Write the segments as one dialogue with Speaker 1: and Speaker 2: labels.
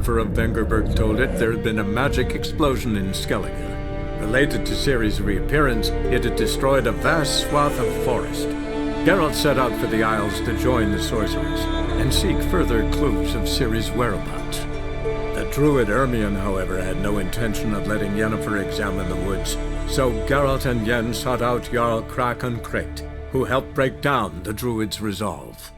Speaker 1: Of Vengerberg told it there had been a magic explosion in Skellige. Related to Ciri's reappearance, it had destroyed a vast swath of forest. Geralt set out for the Isles to join the sorcerers and seek further clues of Ciri's whereabouts. The druid Ermion, however, had no intention of letting Yennefer examine the woods, so Geralt and Yen sought out Jarl Krakon Krayt, who helped break down the druid's resolve.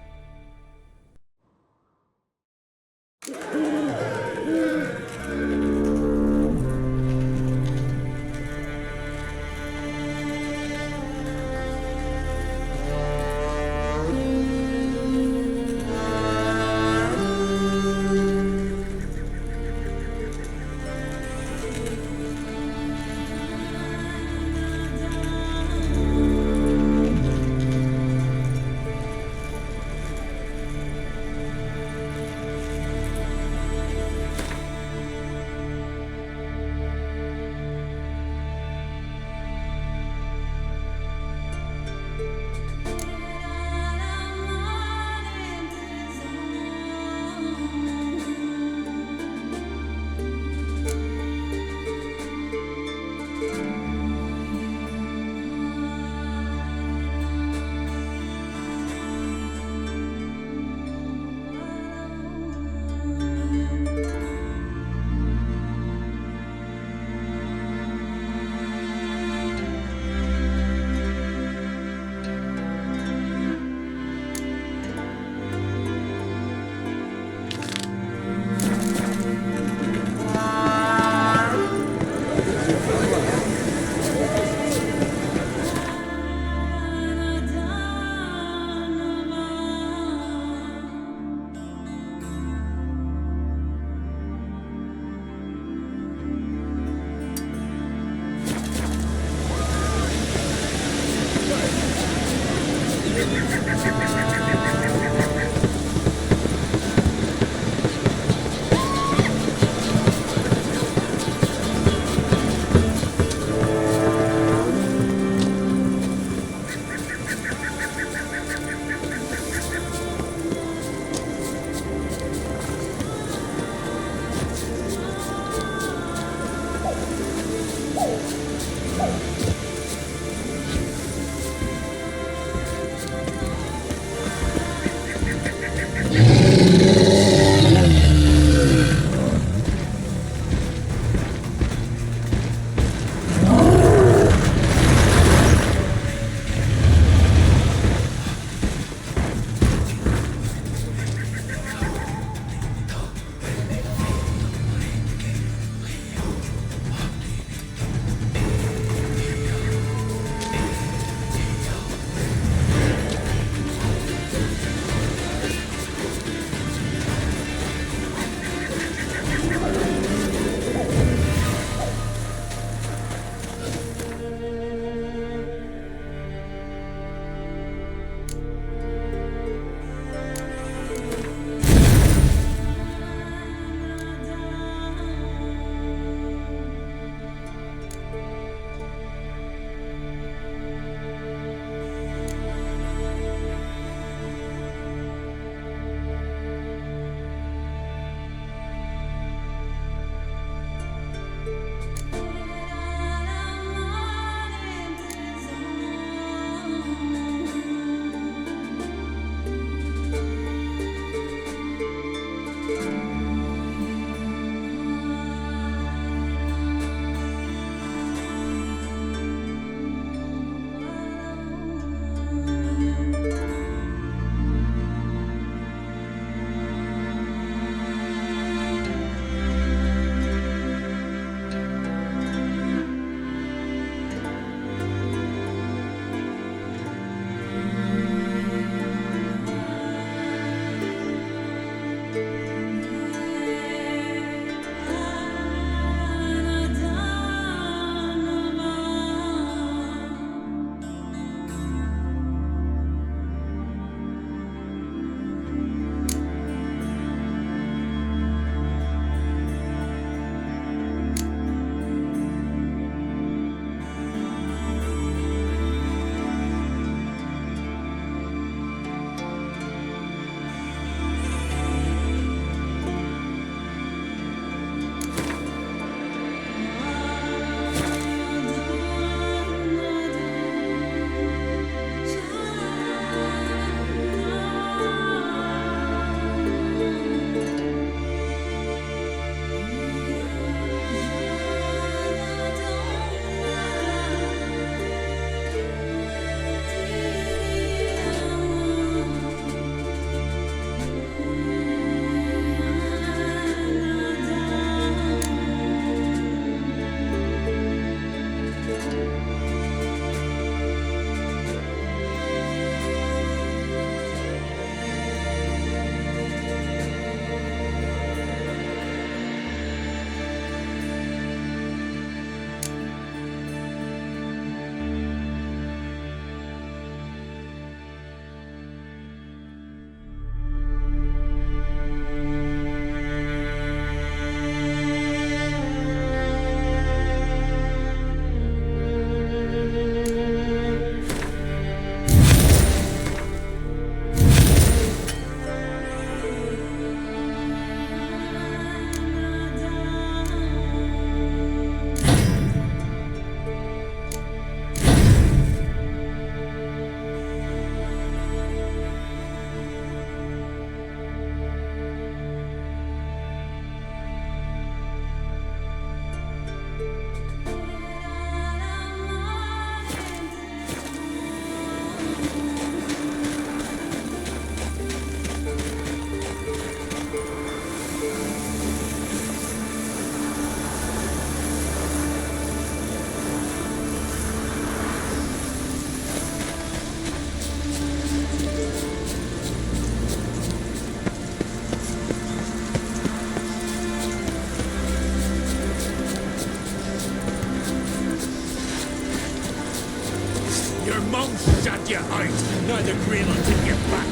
Speaker 2: Don't shut your eyes. Neither green will take you back.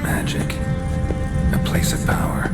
Speaker 3: Magic. A place of power.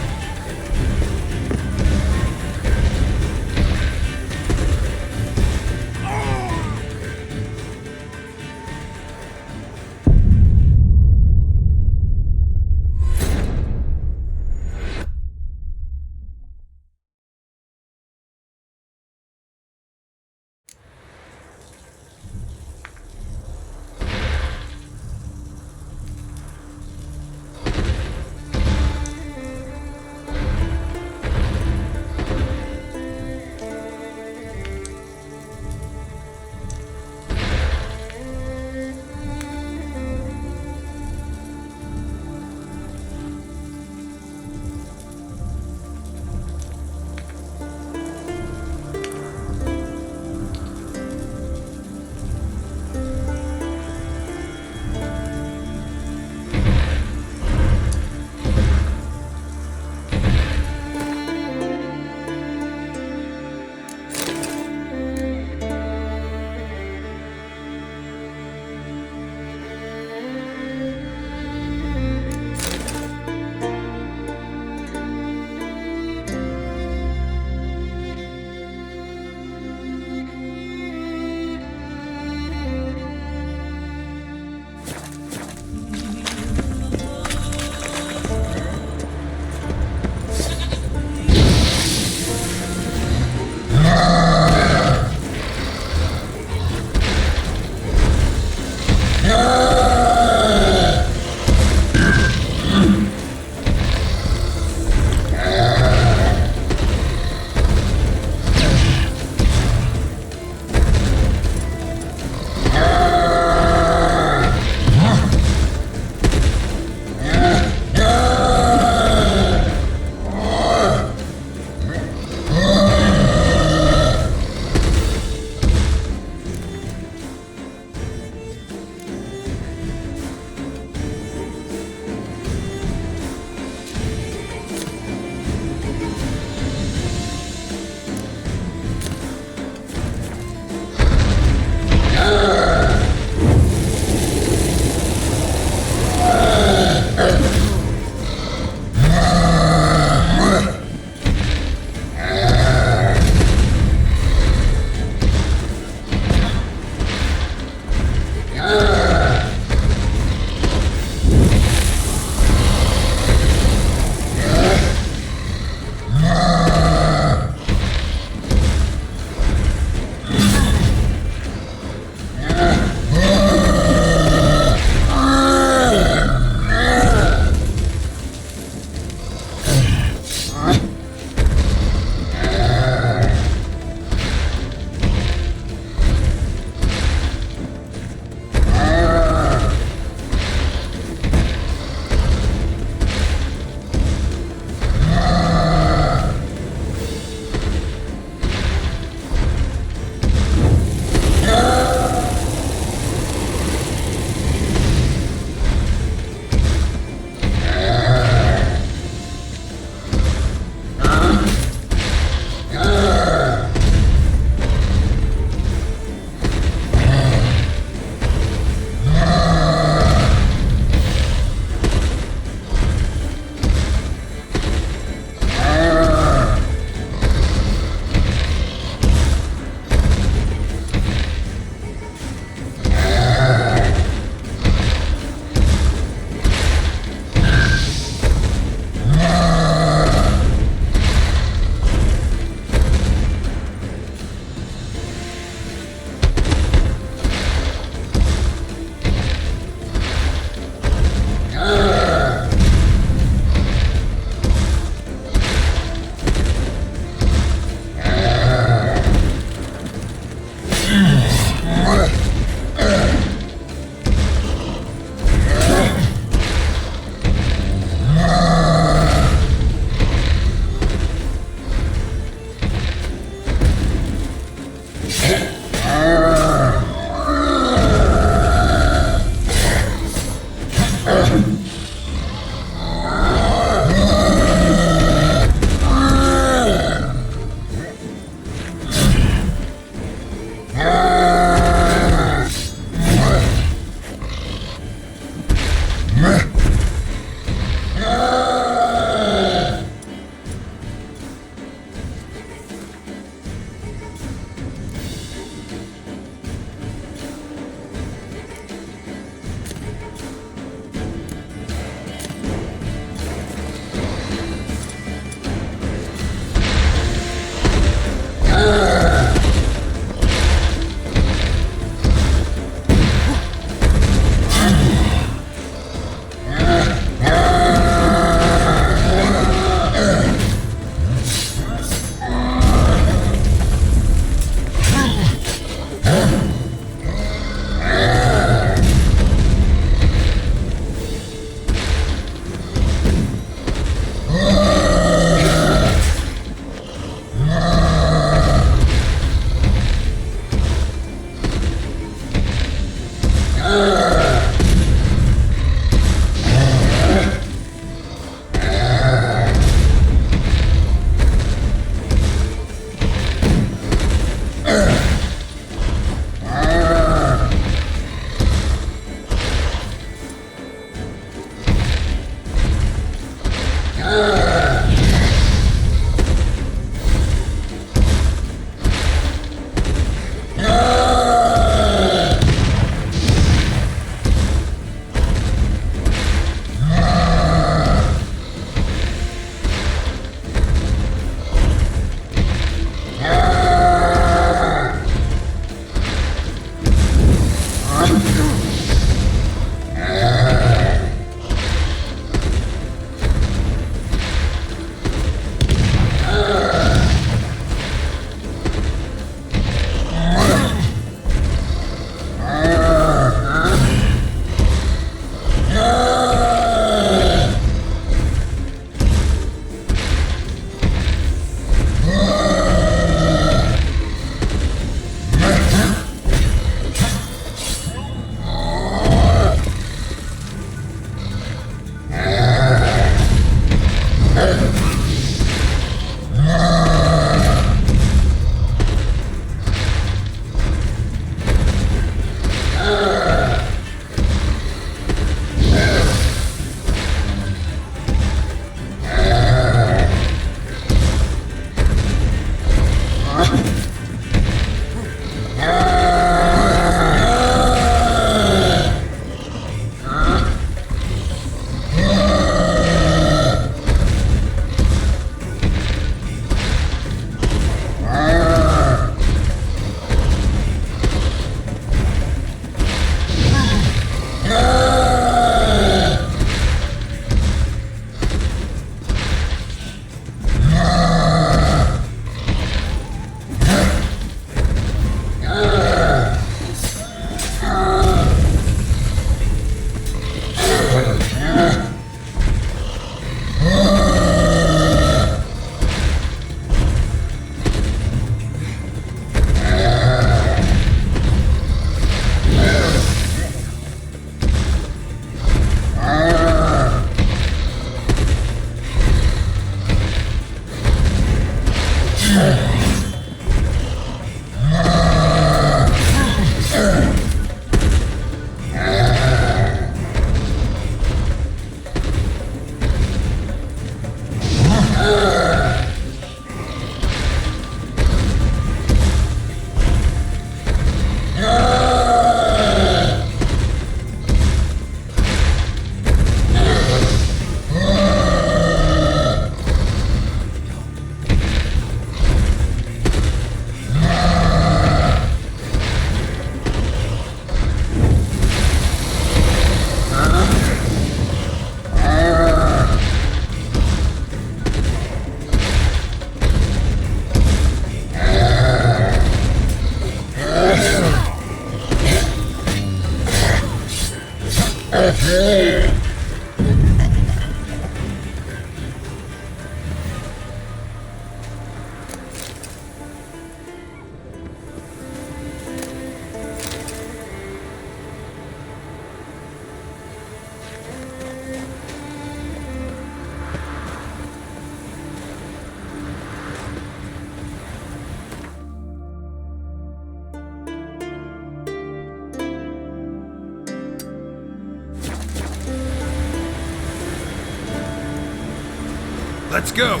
Speaker 3: Let's go!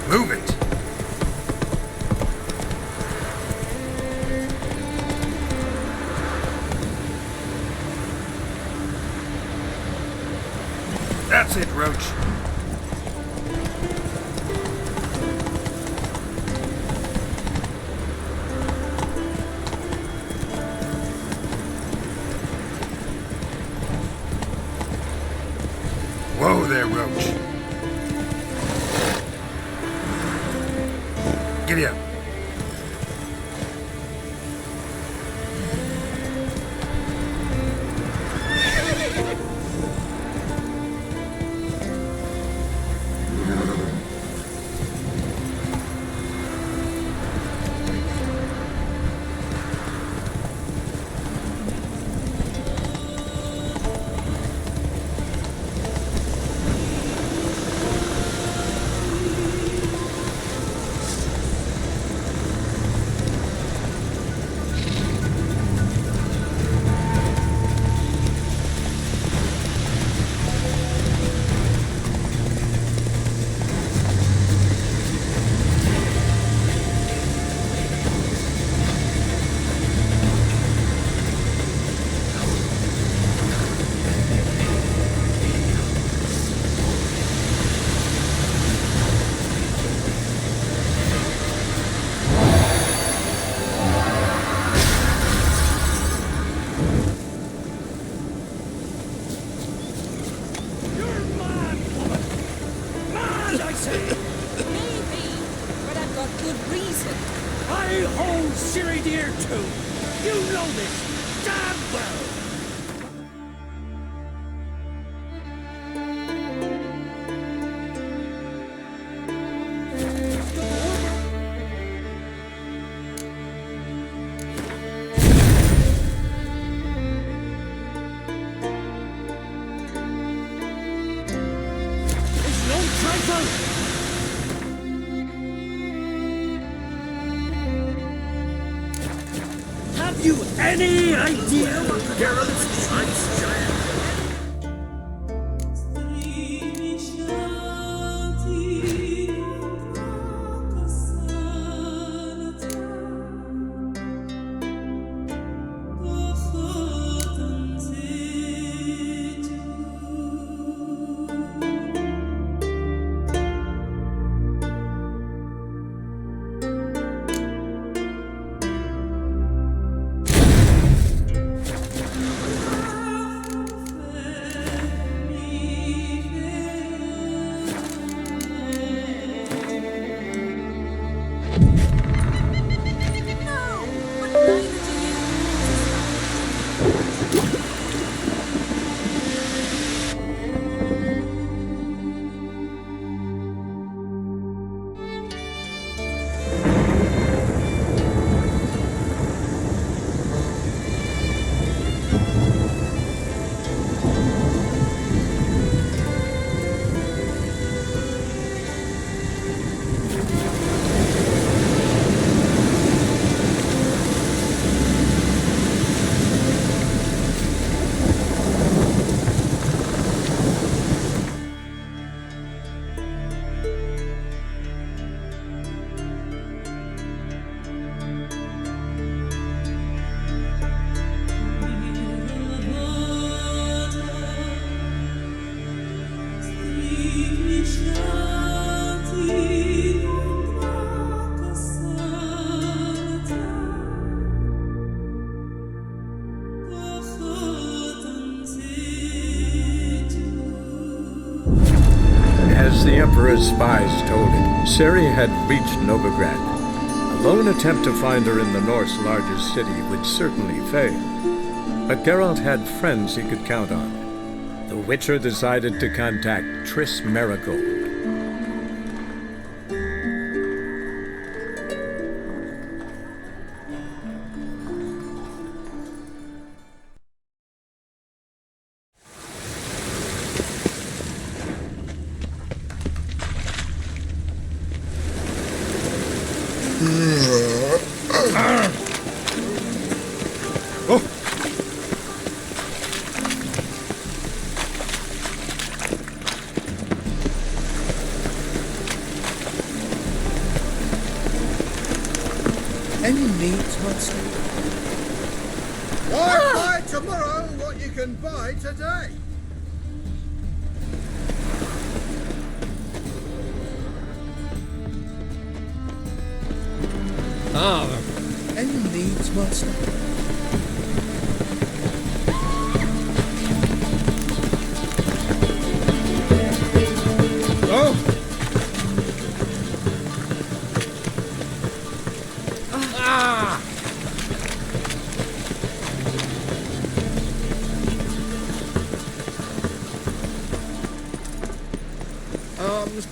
Speaker 3: Move it! That's it, Roach. Whoa there, Roach. Giddy up.
Speaker 4: Maybe, but I've got good reason.
Speaker 2: I hold Ciri dear too. You know this damn well. It's no trifle. Have you any idea what Geralt's ice giant?
Speaker 4: No, but neither do you.
Speaker 1: As the Emperor's spies told him, Ciri had reached Novigrad. A lone attempt to find her in the North's largest city would certainly fail. But Geralt had friends he could count on. the Witcher decided to contact Triss Marigold.
Speaker 2: Any meat, monster?
Speaker 3: Why buy tomorrow what you can buy today?
Speaker 2: Any meat, monster?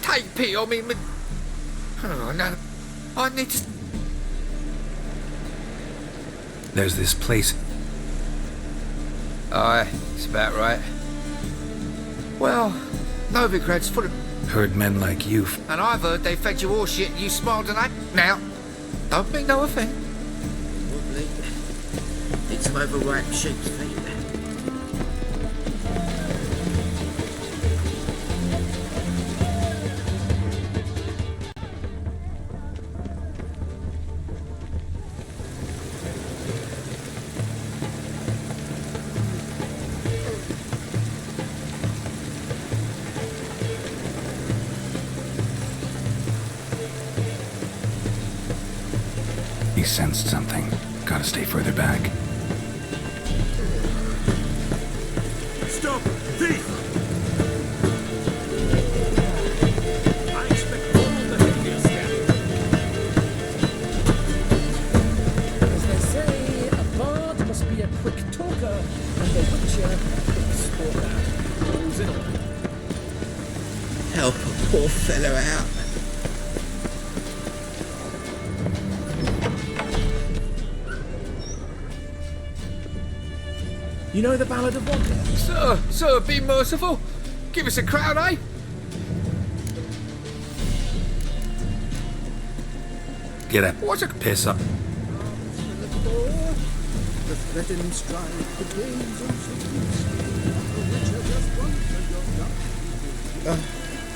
Speaker 5: Take pity on me. Oh, no. I need to... There's this place. Aye, it's about right. Well, Novigrad's full of... Heard men like you. And I've heard they fed you all shit and you smiled and Now, don't mean no offence.
Speaker 2: Wobbly. Need some overripe sheep's feet.
Speaker 5: He sensed something. Gotta stay further back.
Speaker 3: Stop! Thief!
Speaker 2: I expect all behavior standard. As they say, a bard must be a quick talker, and the Witcher a quick stalker. Rules in all. Help a poor fellow out. You know the Ballad of Witcher?
Speaker 5: Sir, be merciful. Give us a crown, eh? Get up. What's a piss up?
Speaker 2: The threatened strife begins on something. The Witcher just wants to go down.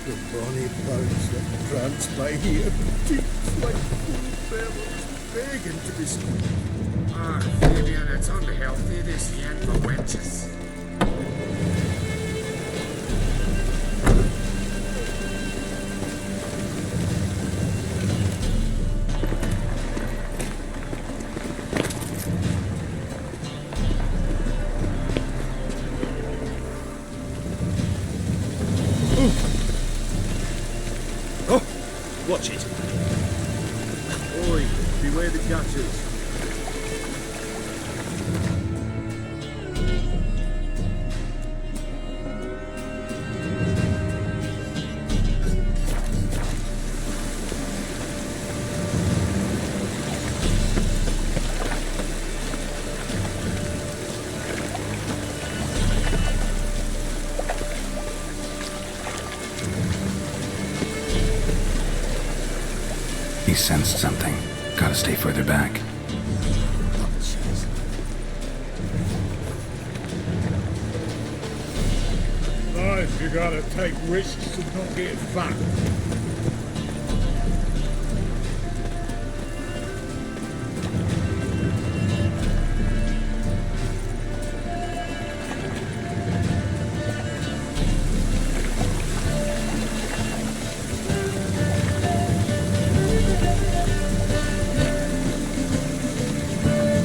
Speaker 2: The bonny bones that prance by here, deep like full barrels, begging to be stopped.
Speaker 3: Fabian, it's unhealthy this yet for wenches.
Speaker 2: Watch it. Oi, beware the gutters.
Speaker 5: He sensed something. Gotta stay further back.
Speaker 3: Life, you gotta take risks to not get fucked.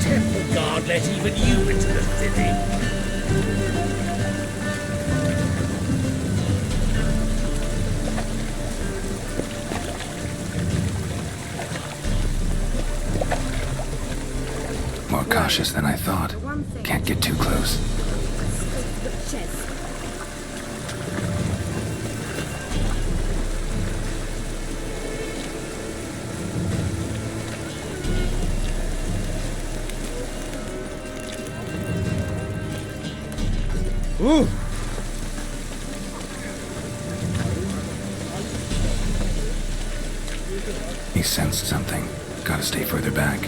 Speaker 2: Temple guard let even you into the city.
Speaker 5: More cautious than I thought. Can't get too close.
Speaker 6: The chest.
Speaker 2: Ooh.
Speaker 6: He sensed something. Gotta stay further back.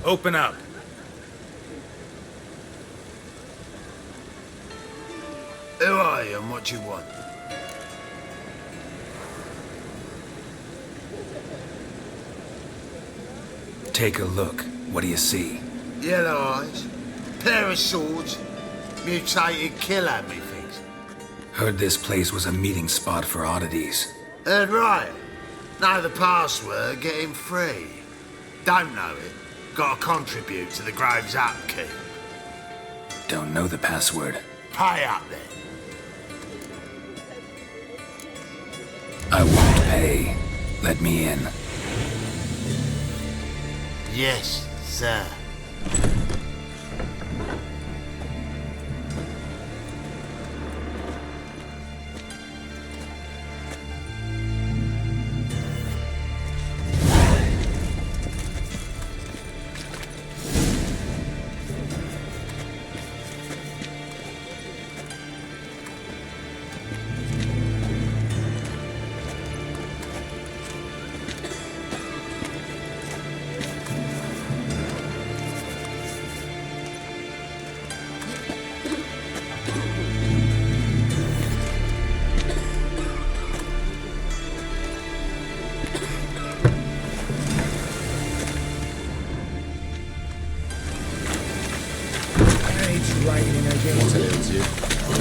Speaker 6: Open up.
Speaker 7: Who are you and what do you want?
Speaker 6: Take a look. What do you see?
Speaker 7: Yellow eyes, pair of swords, mutated killer, methinks.
Speaker 6: Heard this place was a meeting spot for oddities.
Speaker 7: Heard right. Know the password, get him free. Don't know it, gotta contribute to the Grove's upkeep.
Speaker 6: Don't know the password.
Speaker 7: Pay up then.
Speaker 6: I won't pay. Let me in.
Speaker 7: Yes, sir.
Speaker 2: It's raining again.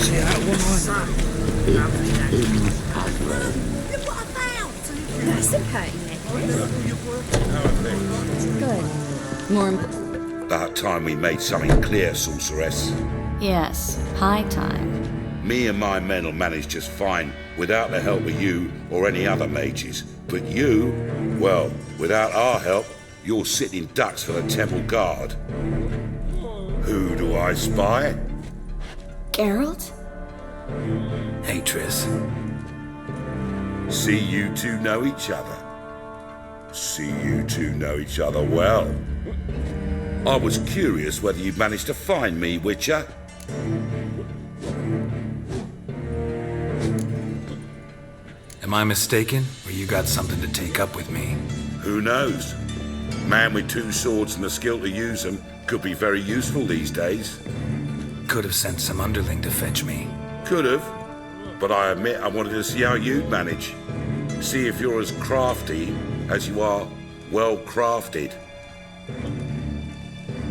Speaker 2: See that woman?
Speaker 4: Look what I found! That's a necklace. Good. More important.
Speaker 8: About time we made something clear, sorceress.
Speaker 9: Yes, high time.
Speaker 8: Me and my men will manage just fine without the help of you or any other mages. But you, well, without our help, you're sitting ducks for the temple guard. Who do I spy?
Speaker 9: Geralt?
Speaker 6: Hey, Triss.
Speaker 8: See you two know each other. See you two know each other well. I was curious whether you'd managed to find me, Witcher.
Speaker 6: Am I mistaken, or you got something to take up with me?
Speaker 8: Who knows? Man with two swords and the skill to use them could be very useful these days.
Speaker 6: Could have sent some underling to fetch me.
Speaker 8: Could have, but I admit I wanted to see how you'd manage. See if you're as crafty as you are well crafted.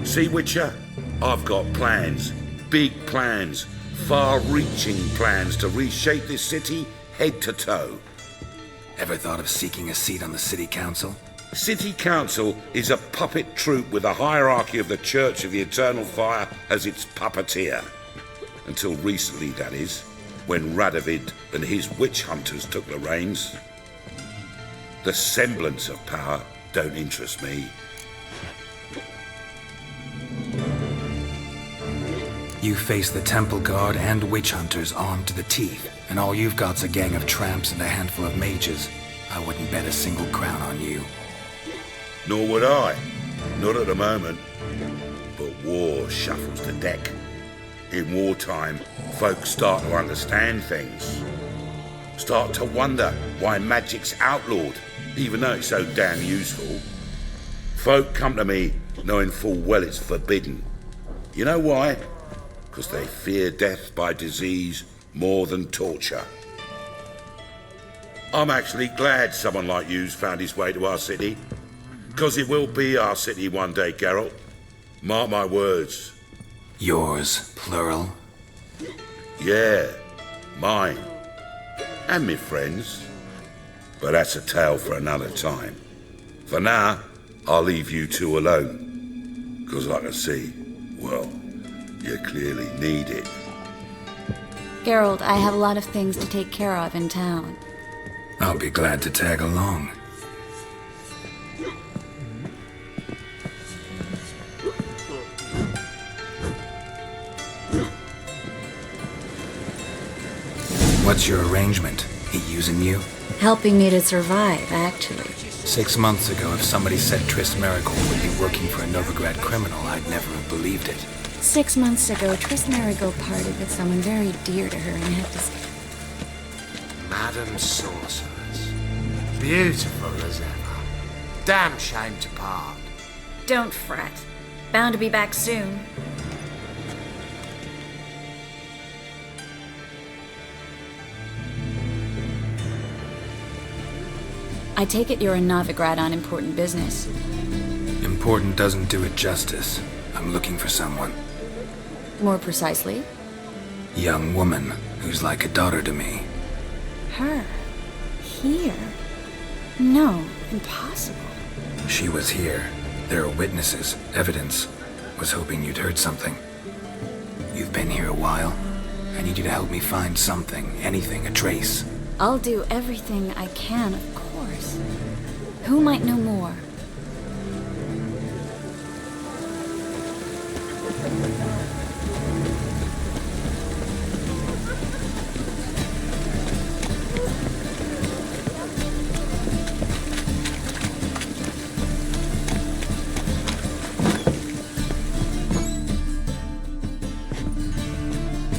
Speaker 8: See, Witcher, I've got plans, big plans, far-reaching plans to reshape this city head to toe.
Speaker 6: Ever thought of seeking a seat on the city council?
Speaker 8: City Council is a puppet troupe with a hierarchy of the Church of the Eternal Fire as its puppeteer. Until recently, that is, when Radovid and his witch hunters took the reins. The semblance of power don't interest me.
Speaker 6: You face the temple guard and witch hunters armed to the teeth, and all you've got's a gang of tramps and a handful of mages. I wouldn't bet a single crown on you.
Speaker 8: Nor would I. Not at the moment. But war shuffles the deck. In wartime, folks start to understand things. Start to wonder why magic's outlawed, even though it's so damn useful. Folk come to me knowing full well it's forbidden. You know why? Because they fear death by disease more than torture. I'm actually glad someone like you's found his way to our city. Because it will be our city one day, Geralt. Mark my words.
Speaker 6: Yours, plural.
Speaker 8: Yeah, mine. And me friends. But that's a tale for another time. For now, I'll leave you two alone. Because I can see, well, you clearly need it.
Speaker 9: Geralt, I have a lot of things to take care of in town.
Speaker 6: I'll be glad to tag along. What's your arrangement? He using you?
Speaker 9: Helping me to survive, actually.
Speaker 6: 6 months ago, if somebody said Triss Merigold would be working for a Novigrad criminal, I'd never have believed it.
Speaker 9: 6 months ago, Triss Merigold parted with someone very dear to her and had to...
Speaker 7: Madam Sorceress. Beautiful as ever. Damn shame to part.
Speaker 9: Don't fret. Bound to be back soon. I take it you're in Novigrad on important business.
Speaker 6: Important doesn't do it justice. I'm looking for someone.
Speaker 9: More precisely?
Speaker 6: Young woman who's like a daughter to me.
Speaker 9: Her? Here? No, impossible.
Speaker 6: She was here. There are witnesses, evidence. Was hoping you'd heard something. You've been here a while. I need you to help me find something, anything, a trace.
Speaker 9: I'll do everything I can, of course. Who might know more?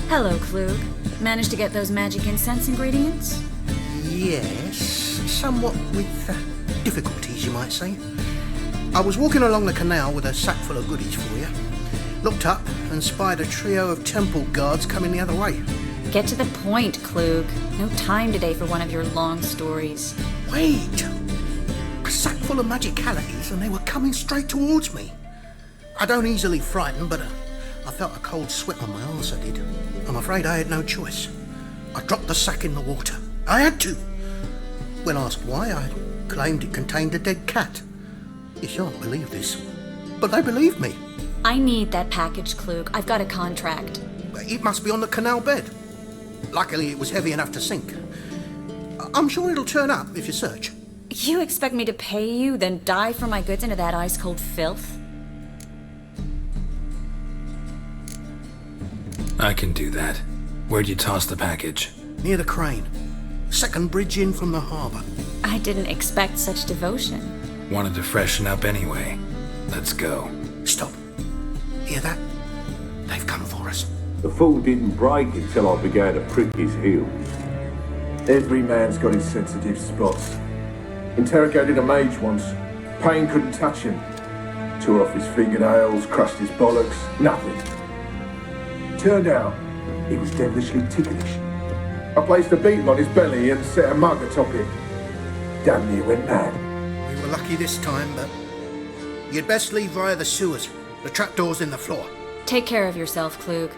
Speaker 9: Hello, Klug. Managed to get those magic incense ingredients?
Speaker 10: Yes, somewhat with difficulties, you might say. I was walking along the canal with a sack full of goodies for you. Looked up and spied a trio of temple guards coming the other way.
Speaker 9: Get to the point, Klug. No time today for one of your long stories.
Speaker 10: Wait! A sack full of magicalities and they were coming straight towards me. I don't easily frighten, but I felt a cold sweat on my arse, I did. I'm afraid I had no choice. I dropped the sack in the water. I had to. When asked why, I claimed it contained a dead cat. You shan't believe this, but they believed me.
Speaker 9: I need that package, Klug. I've got a contract.
Speaker 10: It must be on the canal bed. Luckily, it was heavy enough to sink. I'm sure it'll turn up if you search.
Speaker 9: You expect me to pay you, then dive for my goods into that ice-cold filth?
Speaker 6: I can do that. Where'd you toss the package?
Speaker 10: Near the crane. Second bridge in from the harbour.
Speaker 9: I didn't expect such devotion.
Speaker 6: Wanted to freshen up anyway. Let's go.
Speaker 10: Stop. Hear that? They've come for us.
Speaker 11: The fool didn't break until I began to prick his heels.
Speaker 12: Every man's got his sensitive spots. Interrogated a mage once. Pain couldn't touch him. Tore off his fingernails, crushed his bollocks, nothing. Turned out, he was devilishly ticklish. I placed a beetle on his belly and set a mug atop it. Damn near went mad.
Speaker 10: We were lucky this time, but you'd best leave via the sewers. The trapdoor's in the floor.
Speaker 9: Take care of yourself, Klug.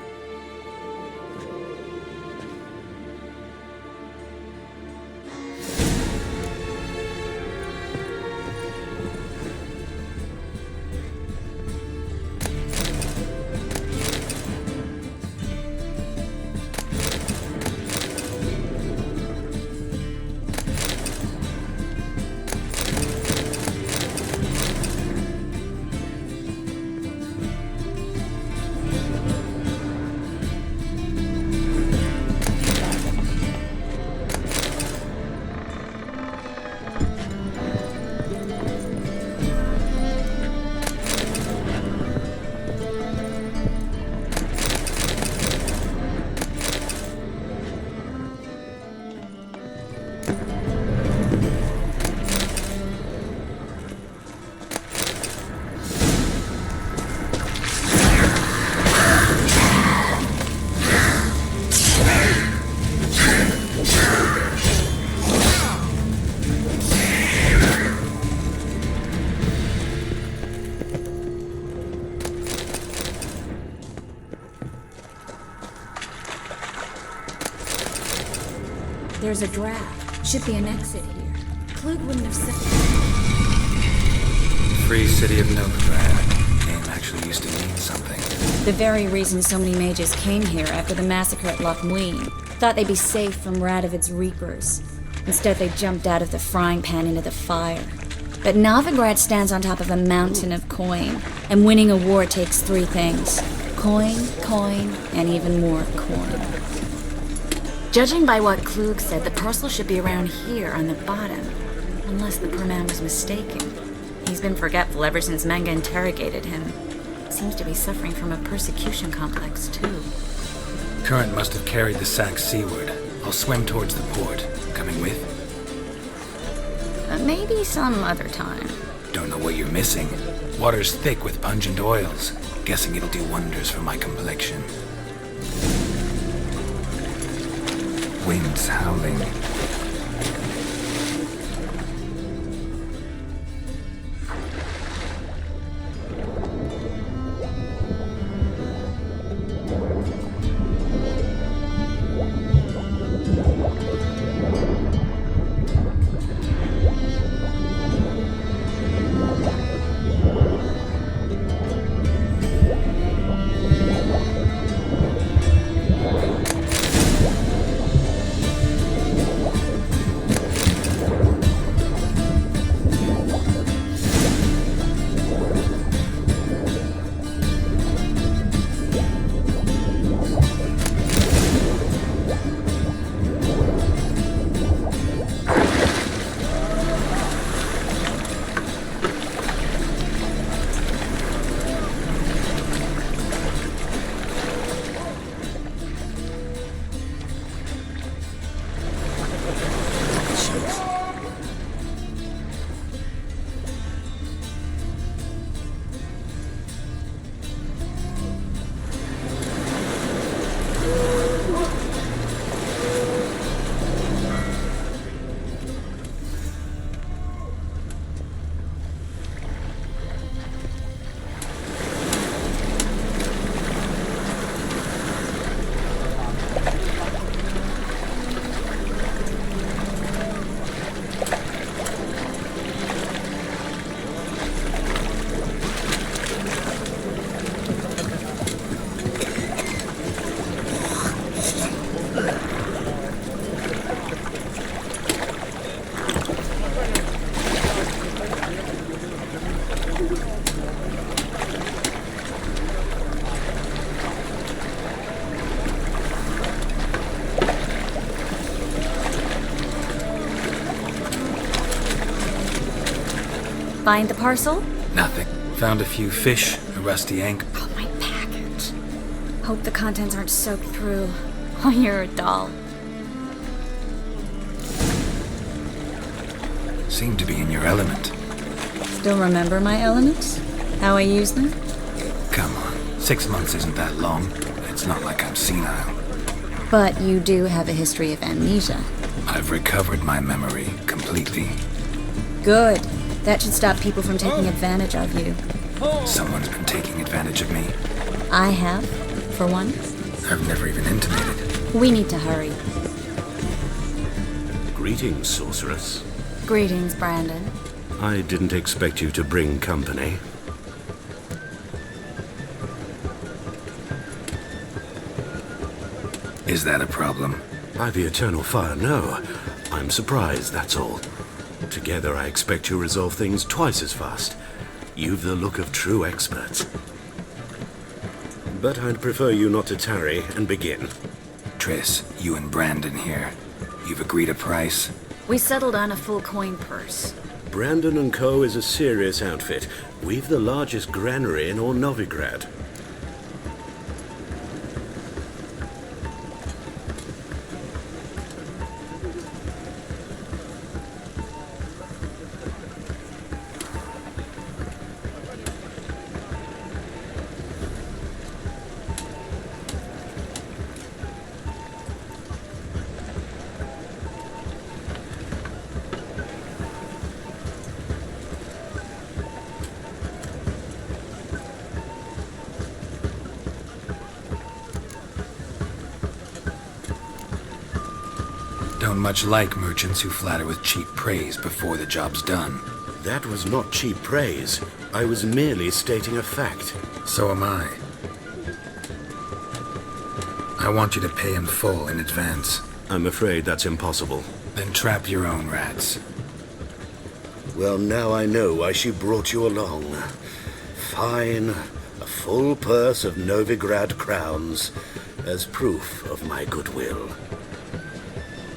Speaker 9: There's a draft. Should be an exit here. Klug wouldn't have said...
Speaker 6: Free City of Novigrad. Name actually used to mean something.
Speaker 9: The very reason so many mages came here after the massacre at Loch Muin. Thought they'd be safe from Radovid's reapers. Instead, they jumped out of the frying pan into the fire. But Novigrad stands on top of a mountain of coin, and winning a war takes 3 things. Coin, coin, and even more coin. Judging by what Klug said, the parcel should be around here on the bottom. Unless the poor man was mistaken. He's been forgetful ever since Manga interrogated him. Seems to be suffering from a persecution complex, too.
Speaker 6: Current must have carried the sack seaward. I'll swim towards the port. Coming with?
Speaker 9: Maybe some other time.
Speaker 6: Don't know what you're missing. Water's thick with pungent oils. Guessing it'll do wonders for my complexion. Winds howling.
Speaker 9: Find the parcel?
Speaker 6: Nothing. Found a few fish, a rusty anchor.
Speaker 9: Oh, my package. Hope the contents aren't soaked through. Oh, you're a doll.
Speaker 6: Seem to be in your element.
Speaker 9: Still remember my elements? How I use them?
Speaker 6: Come on. 6 months isn't that long. It's not like I'm senile.
Speaker 9: But you do have a history of amnesia.
Speaker 6: I've recovered my memory completely.
Speaker 9: Good. That should stop people from taking advantage of you.
Speaker 6: Someone's been taking advantage of me.
Speaker 9: I have, for once.
Speaker 6: I've never even intimated.
Speaker 9: We need to hurry.
Speaker 13: Greetings, sorceress.
Speaker 9: Greetings, Brandon.
Speaker 13: I didn't expect you to bring company.
Speaker 6: Is that a problem?
Speaker 13: By the eternal fire, no. I'm surprised, that's all. Together, I expect to resolve things twice as fast. You've the look of true experts. But I'd prefer you not to tarry and begin.
Speaker 6: Triss, you and Brandon here. You've agreed a price?
Speaker 9: We settled on a full coin purse.
Speaker 13: Brandon & Co. is a serious outfit. We've the largest granary in all Novigrad.
Speaker 6: Don't much like merchants who flatter with cheap praise before the job's done.
Speaker 13: That was not cheap praise. I was merely stating a fact.
Speaker 6: So am I. I want you to pay in full in advance.
Speaker 13: I'm afraid that's impossible.
Speaker 6: Then trap your own rats.
Speaker 13: Well, now I know why she brought you along. Fine. A full purse of Novigrad crowns as proof of my goodwill.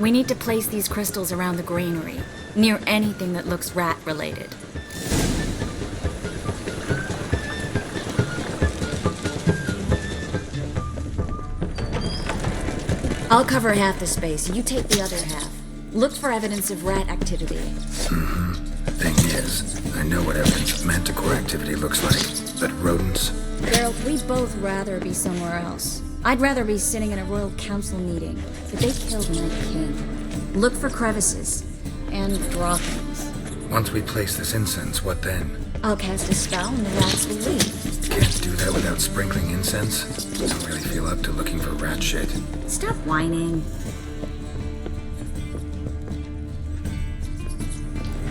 Speaker 9: We need to place these crystals around the granary, near anything that looks rat-related. I'll cover half the space, you take the other half. Look for evidence of rat activity.
Speaker 6: Thing is, I know what evidence of manticore activity looks like, but rodents?
Speaker 9: Geralt, we'd both rather be somewhere else. I'd rather be sitting in a royal council meeting, but they killed my king. Look for crevices, and droppings.
Speaker 6: Once we place this incense, what then?
Speaker 9: I'll cast a spell and the rats will leave.
Speaker 6: Can't do that without sprinkling incense? Don't really feel up to looking for rat shit.
Speaker 9: Stop whining.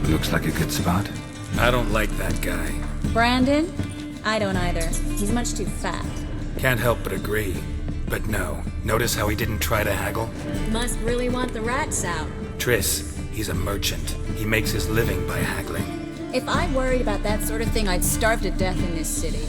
Speaker 6: Looks like a good spot. I don't like that guy.
Speaker 9: Brandon? I don't either. He's much too fat.
Speaker 6: Can't help but agree. But no, notice how he didn't try to haggle?
Speaker 9: Must really want the rats out.
Speaker 6: Triss, he's a merchant. He makes his living by haggling.
Speaker 9: If I worried about that sort of thing, I'd starve to death in this city.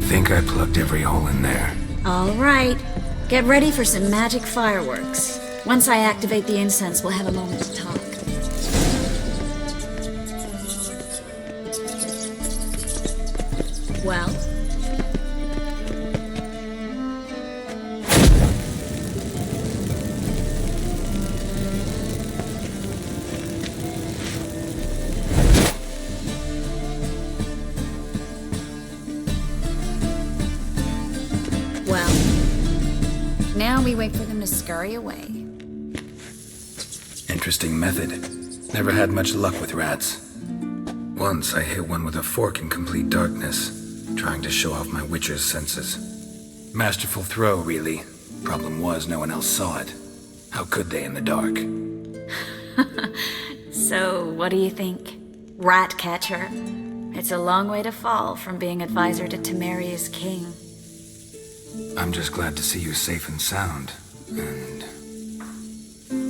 Speaker 6: Think I plugged every hole in there.
Speaker 9: All right. Get ready for some magic fireworks. Once I activate the incense, we'll have a moment to talk. Well? Now we wait for them to scurry away.
Speaker 6: Interesting method. Never had much luck with rats. Once I hit one with a fork in complete darkness, trying to show off my Witcher's senses. Masterful throw, really. Problem was, no one else saw it. How could they in the dark?
Speaker 9: So, what do you think? Rat catcher? It's a long way to fall from being advisor to Temeria's king.
Speaker 6: I'm just glad to see you safe and sound, and...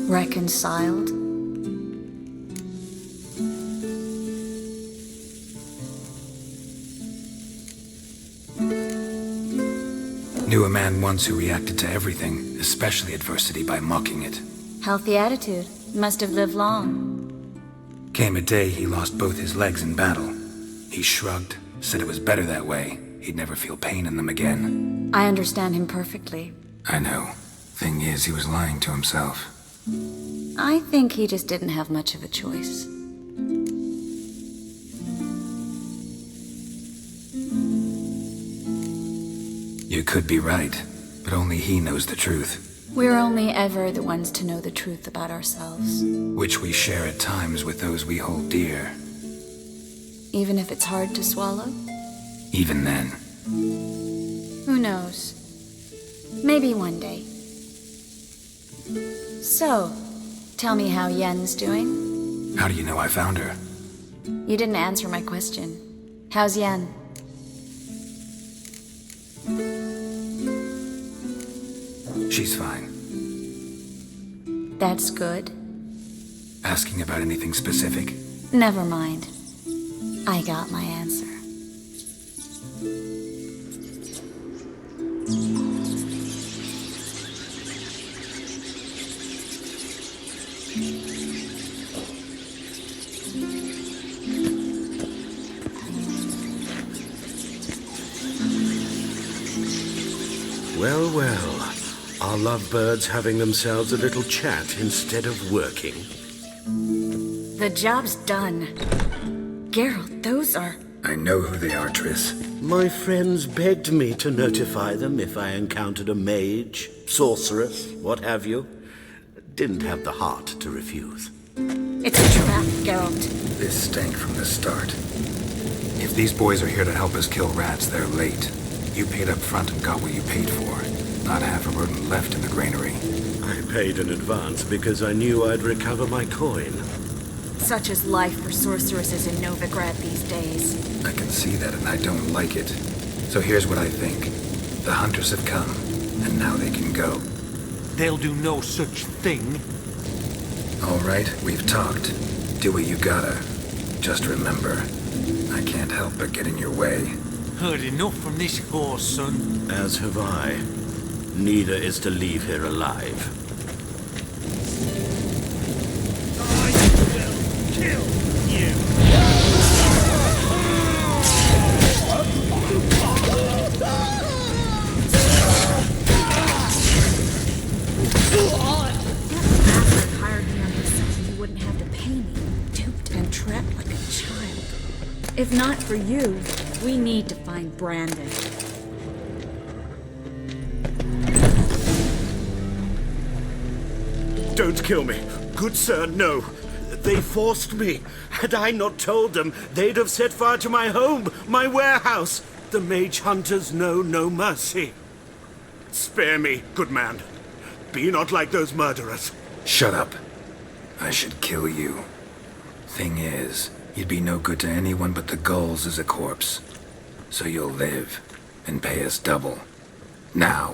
Speaker 9: reconciled?
Speaker 6: Knew a man once who reacted to everything, especially adversity, by mocking it.
Speaker 9: Healthy attitude. Must have lived long.
Speaker 6: Came a day he lost both his legs in battle. He shrugged, said it was better that way. He'd never feel pain in them again.
Speaker 9: I understand him perfectly.
Speaker 6: I know. Thing is, he was lying to himself.
Speaker 9: I think he just didn't have much of a choice.
Speaker 6: You could be right, but only he knows the truth.
Speaker 9: We're only ever the ones to know the truth about ourselves.
Speaker 6: Which we share at times with those we hold dear.
Speaker 9: Even if it's hard to swallow?
Speaker 6: Even then.
Speaker 9: Who knows? Maybe one day. So, tell me how Yen's doing?
Speaker 6: How do you know I found her?
Speaker 9: You didn't answer my question. How's Yen?
Speaker 6: She's fine.
Speaker 9: That's good.
Speaker 6: Asking about anything specific?
Speaker 9: Never mind. I got my answer.
Speaker 13: Well, well. Are lovebirds having themselves a little chat instead of working?
Speaker 9: The job's done. Geralt, those are...
Speaker 6: I know who they are, Triss.
Speaker 13: My friends begged me to notify them if I encountered a mage, sorceress, what have you. Didn't have the heart to refuse.
Speaker 9: It's a trap, Geralt.
Speaker 6: This stank from the start. If these boys are here to help us kill rats, they're late. You paid up front and got what you paid for. Not half a rodent left in the granary.
Speaker 13: I paid in advance because I knew I'd recover my coin.
Speaker 9: Such is life for sorceresses in Novigrad these days.
Speaker 6: I can see that and I don't like it. So here's what I think. The hunters have come, and now they can go.
Speaker 14: They'll do no such thing.
Speaker 6: All right, we've talked. Do what you gotta. Just remember, I can't help but get in your way.
Speaker 14: Heard enough from this horse, son.
Speaker 13: As have I. Neither is to leave here alive.
Speaker 3: I will kill you.
Speaker 9: Hired me on the assumption you wouldn't have to pay me. Duped and trapped like a child. If not for you, we need to find Brandon.
Speaker 13: Don't kill me. Good sir, no. They forced me. Had I not told them, they'd have set fire to my home, my warehouse. The mage hunters know no mercy. Spare me, good man. Be not like those murderers.
Speaker 6: Shut up. I should kill you. Thing is, you'd be no good to anyone but the gulls as a corpse. So you'll live, and pay us double. Now.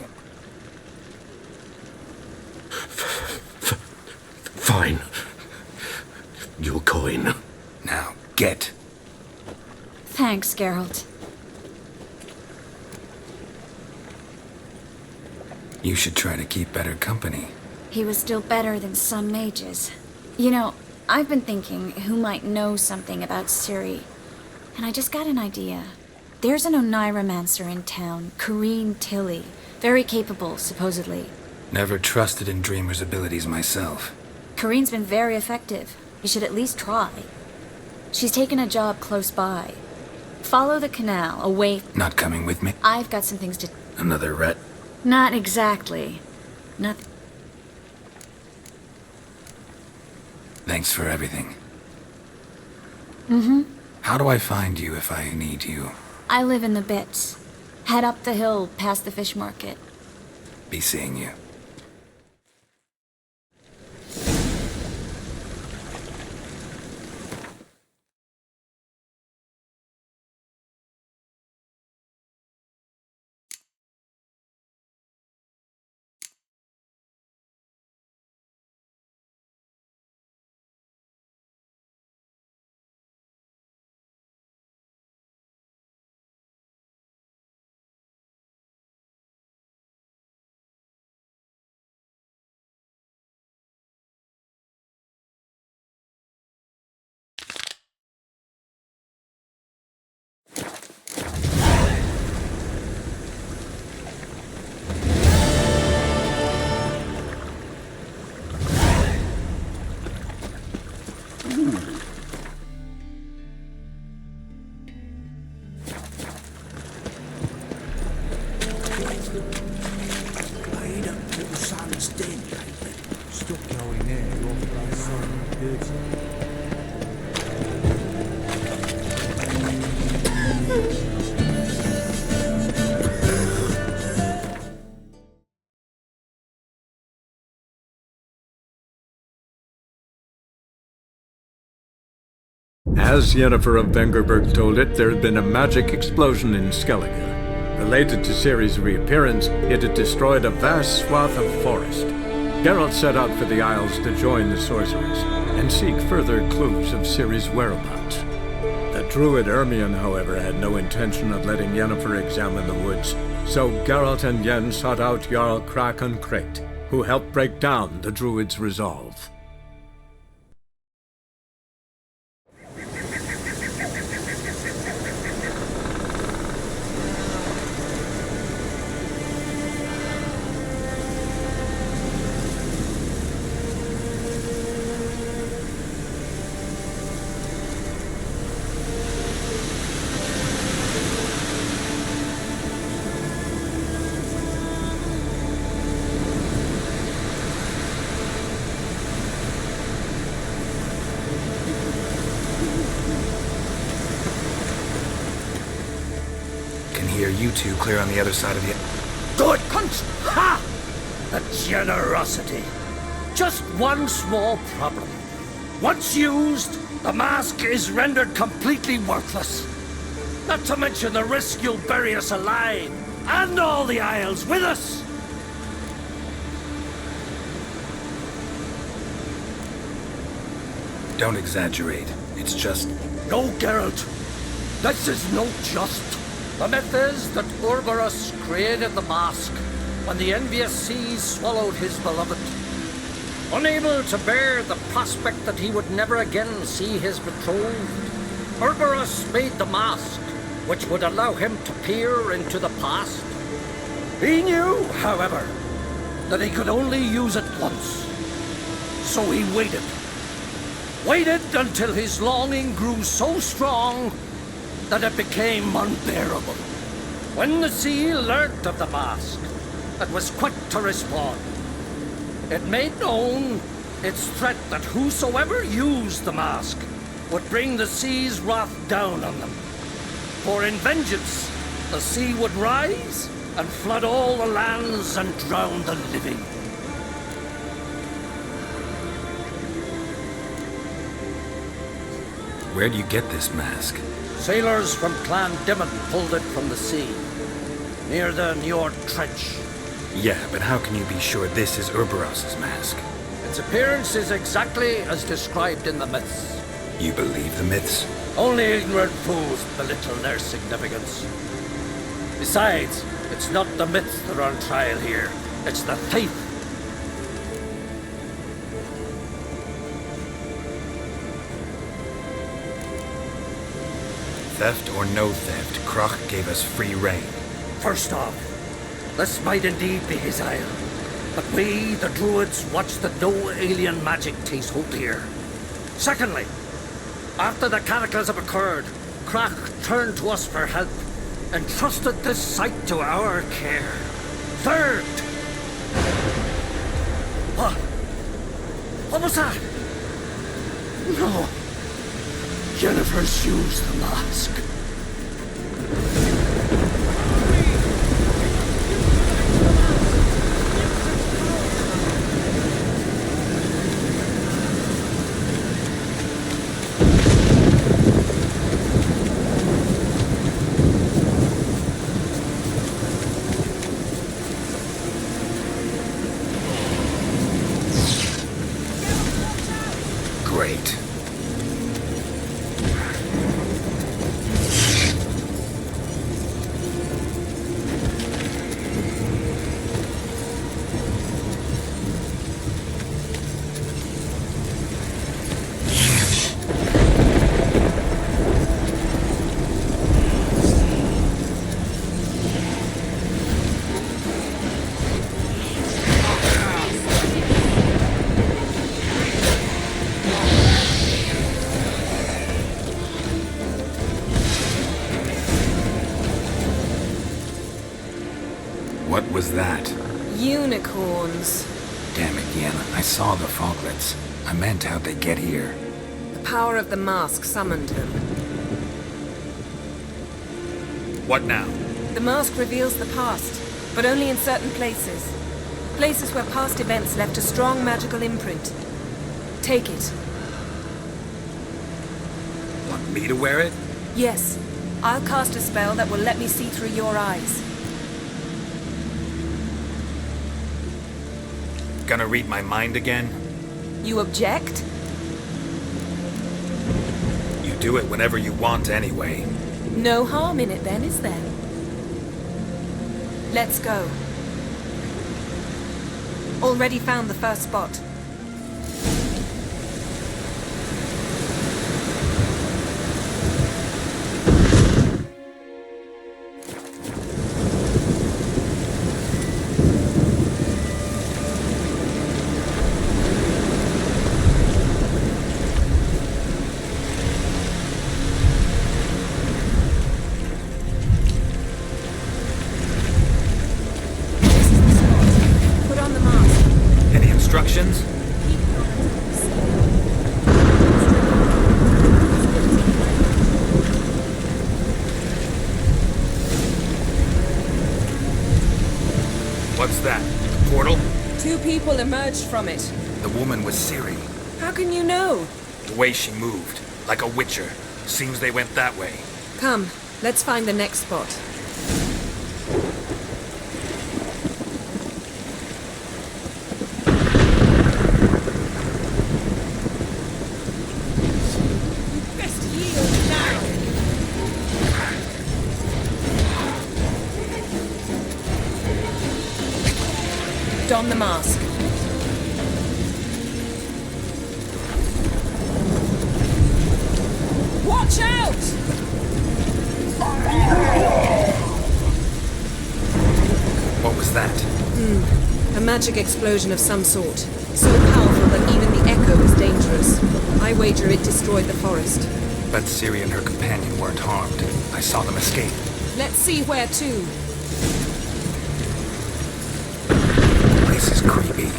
Speaker 13: Fine. Your coin.
Speaker 6: Now, get.
Speaker 9: Thanks, Geralt.
Speaker 6: You should try to keep better company.
Speaker 9: He was still better than some mages. You know, I've been thinking who might know something about Ciri. And I just got an idea. There's an Oneiromancer in town, Corrine Tilly. Very capable, supposedly.
Speaker 6: Never trusted in Dreamer's abilities myself.
Speaker 9: Corrine's been very effective. You should at least try. She's taken a job close by. Follow the canal, away...
Speaker 6: Not coming with me?
Speaker 9: I've got some things to...
Speaker 6: Another rat?
Speaker 9: Not exactly. Nothing.
Speaker 6: Thanks for everything.
Speaker 9: Mm-hmm.
Speaker 6: How do I find you if I need you?
Speaker 9: I live in the Bits. Head up the hill past the fish market.
Speaker 6: Be seeing you.
Speaker 1: As Yennefer of Vengerberg told it, there had been a magic explosion in Skellige. Related to Ciri's reappearance, it had destroyed a vast swath of forest. Geralt set out for the Isles to join the sorcerers and seek further clues of Ciri's whereabouts. The druid Ermion, however, had no intention of letting Yennefer examine the woods, so Geralt and Yen sought out Jarl Krakon Krayt, who helped break down the druid's resolve.
Speaker 6: You two clear on the other side of the...
Speaker 15: Good punch! Ha! The generosity. Just one small problem. Once used, the mask is rendered completely worthless. Not to mention the risk you'll bury us alive, and all the Isles with us!
Speaker 6: Don't exaggerate. It's just...
Speaker 15: No, Geralt. This is no just. The myth is that Urberus created the mask when the envious seas swallowed his beloved. Unable to bear the prospect that he would never again see his betrothed, Urberus made the mask, which would allow him to peer into the past. He knew, however, that he could only use it once. So he waited. Waited until his longing grew so strong that it became unbearable. When the sea learnt of the mask, it was quick to respond. It made known its threat that whosoever used the mask would bring the sea's wrath down on them. For in vengeance, the sea would rise and flood all the lands and drown the living.
Speaker 6: Where'd you get this mask?
Speaker 15: Sailors from Clan Dimon pulled it from the sea, near the Njord Trench.
Speaker 6: Yeah, but how can you be sure this is Urberos's mask?
Speaker 15: Its appearance is exactly as described in the myths.
Speaker 6: You believe the myths?
Speaker 15: Only ignorant fools belittle their significance. Besides, it's not the myths that are on trial here. It's the thief.
Speaker 6: Theft or no theft, Kroch gave us free rein.
Speaker 15: First off, this might indeed be his isle, but we, the Druids, watch that no alien magic takes hold here. Secondly, after the cataclysm occurred, Kroch turned to us for help and trusted this site to our care. Third, what was that? No. Jennifer's used the mask.
Speaker 6: Great. What was that?
Speaker 16: Unicorns.
Speaker 6: Damn it, Yen. I saw the foglets. I meant how'd they get here?
Speaker 16: The power of the mask summoned them.
Speaker 6: What now?
Speaker 16: The mask reveals the past, but only in certain places. Places where past events left a strong magical imprint. Take it.
Speaker 6: Want me to wear it?
Speaker 16: Yes. I'll cast a spell that will let me see through your eyes.
Speaker 6: Gonna read my mind again?
Speaker 16: You object?
Speaker 6: You do it whenever you want anyway.
Speaker 16: No harm in it then, is there? Let's go. Already found the first spot.
Speaker 6: Instructions? What's that? A portal?
Speaker 16: 2 people emerged from it.
Speaker 6: The woman was Ciri.
Speaker 16: How can you know?
Speaker 6: The way she moved, like a witcher. Seems they went that way.
Speaker 16: Come, Let's find the next spot.
Speaker 4: Best yield now!
Speaker 16: Don the mask.
Speaker 4: Watch out!
Speaker 6: What was that?
Speaker 16: A magic explosion of some sort. So powerful that even the echo is dangerous. I wager it destroyed the forest.
Speaker 6: But Ciri and her companion weren't harmed. I saw them escape.
Speaker 16: Let's see where to.
Speaker 6: The place is creepy.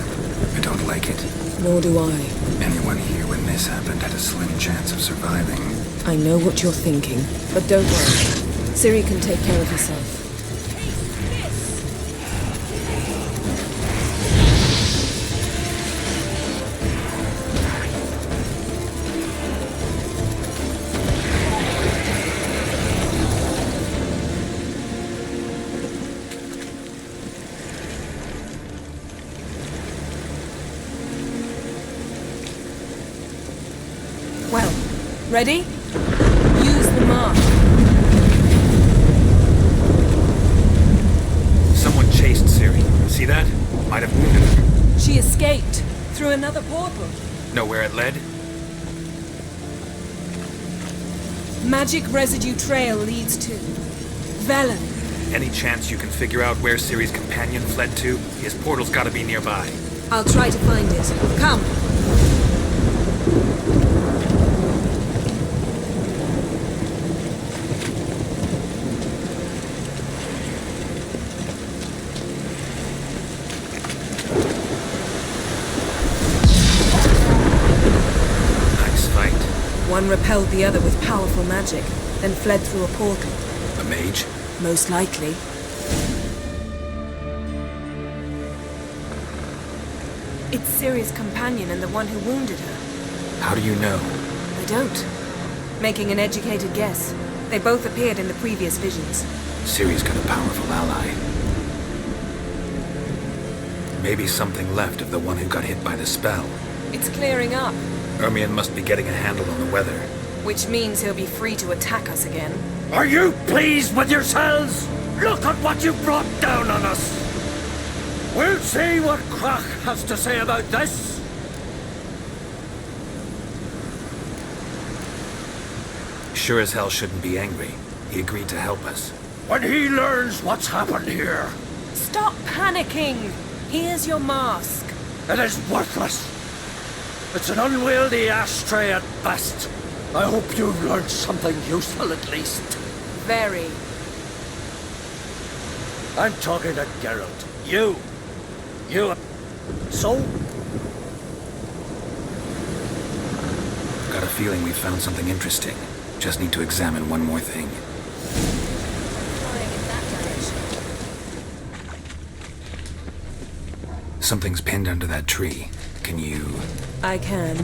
Speaker 6: I don't like it.
Speaker 16: Nor do I.
Speaker 6: Anyone here when this happened had a slim chance of surviving.
Speaker 16: I know what you're thinking, but don't worry. Ciri can take care of herself. Well, ready? Use the mark.
Speaker 6: Someone chased Ciri. See that? Might have wounded her.
Speaker 16: She escaped through another portal.
Speaker 6: Know where it led?
Speaker 16: Magic residue trail leads to Velen.
Speaker 6: Any chance you can figure out where Ciri's companion fled to? His portal's gotta be nearby.
Speaker 16: I'll try to find it. Come. One repelled the other with powerful magic, then fled through a portal.
Speaker 6: A mage?
Speaker 16: Most likely. It's Ciri's companion and the one who wounded her.
Speaker 6: How do you know?
Speaker 16: I don't. Making an educated guess. They both appeared in the previous visions.
Speaker 6: Ciri's got a powerful ally. Maybe something left of the one who got hit by the spell.
Speaker 16: It's clearing up.
Speaker 6: Ermion must be getting a handle on the weather.
Speaker 16: Which means he'll be free to attack us again.
Speaker 15: Are you pleased with yourselves? Look at what you brought down on us! We'll see what Krach has to say about this.
Speaker 6: Sure as hell shouldn't be angry. He agreed to help us.
Speaker 15: When he learns what's happened here...
Speaker 16: Stop panicking! Here's your mask.
Speaker 15: It is worthless. It's an unwieldy ashtray at best. I hope you've learned something useful at least.
Speaker 16: Very.
Speaker 15: I'm talking to Geralt. You. So?
Speaker 6: Got a feeling we found something interesting. Just need to examine one more thing. Something's pinned under that tree. Can you...
Speaker 16: I can.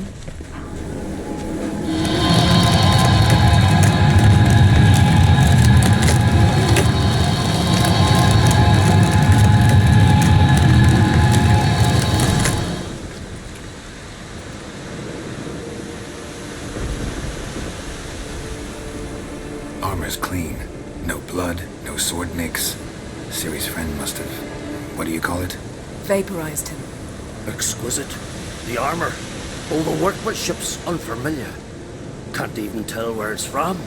Speaker 6: Armor's clean. No blood, no sword nicks. Ciri's friend must have... what do you call it?
Speaker 16: Vaporized him.
Speaker 15: Exquisite. The armor. All the workmanship's unfamiliar. Can't even tell where it's from.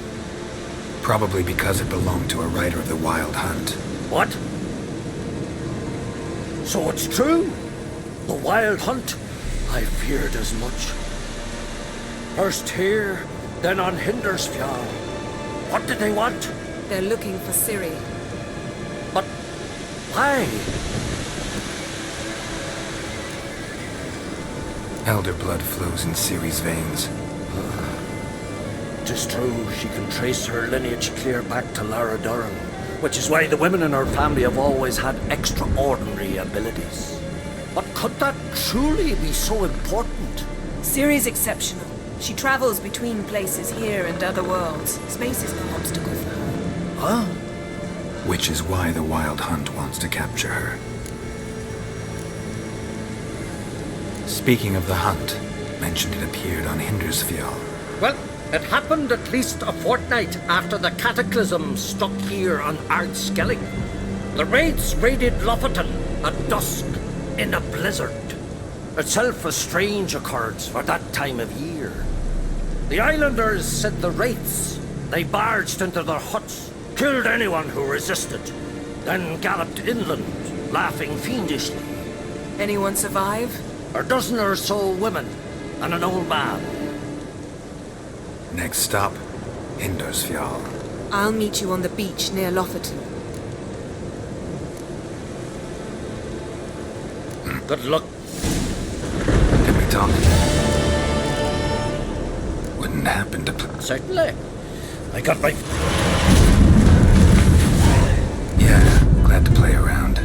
Speaker 6: Probably because it belonged to a rider of the Wild Hunt.
Speaker 15: What? So it's true? The Wild Hunt? I feared as much. First here, then on Hindersfjall. What did they want?
Speaker 16: They're looking for Ciri.
Speaker 15: But why?
Speaker 6: Elder blood flows in Ciri's veins.
Speaker 15: Tis true, she can trace her lineage clear back to Lara Duran, which is why the women in her family have always had extraordinary abilities. But could that truly be so important?
Speaker 16: Ciri's exceptional. She travels between places here and other worlds. Space is no obstacle for her.
Speaker 15: Huh?
Speaker 6: Which is why the Wild Hunt wants to capture her. Speaking of the hunt, mentioned it appeared on Hindersfjall.
Speaker 15: Well, it happened at least a fortnight after the cataclysm struck here on Ardskellig. The raids raided Lofoten at dusk in a blizzard. Itself a strange occurrence for that time of year. The islanders said the wraiths. They barged into their huts, killed anyone who resisted, then galloped inland, laughing fiendishly.
Speaker 16: Anyone survive?
Speaker 15: A dozen or so women and an old man.
Speaker 6: Next stop, Hindersfjall.
Speaker 16: I'll meet you on the beach near Lofoten.
Speaker 15: Good luck.
Speaker 6: Can we talk? Wouldn't happen to
Speaker 15: Certainly. I got my...
Speaker 6: Yeah, glad to play around.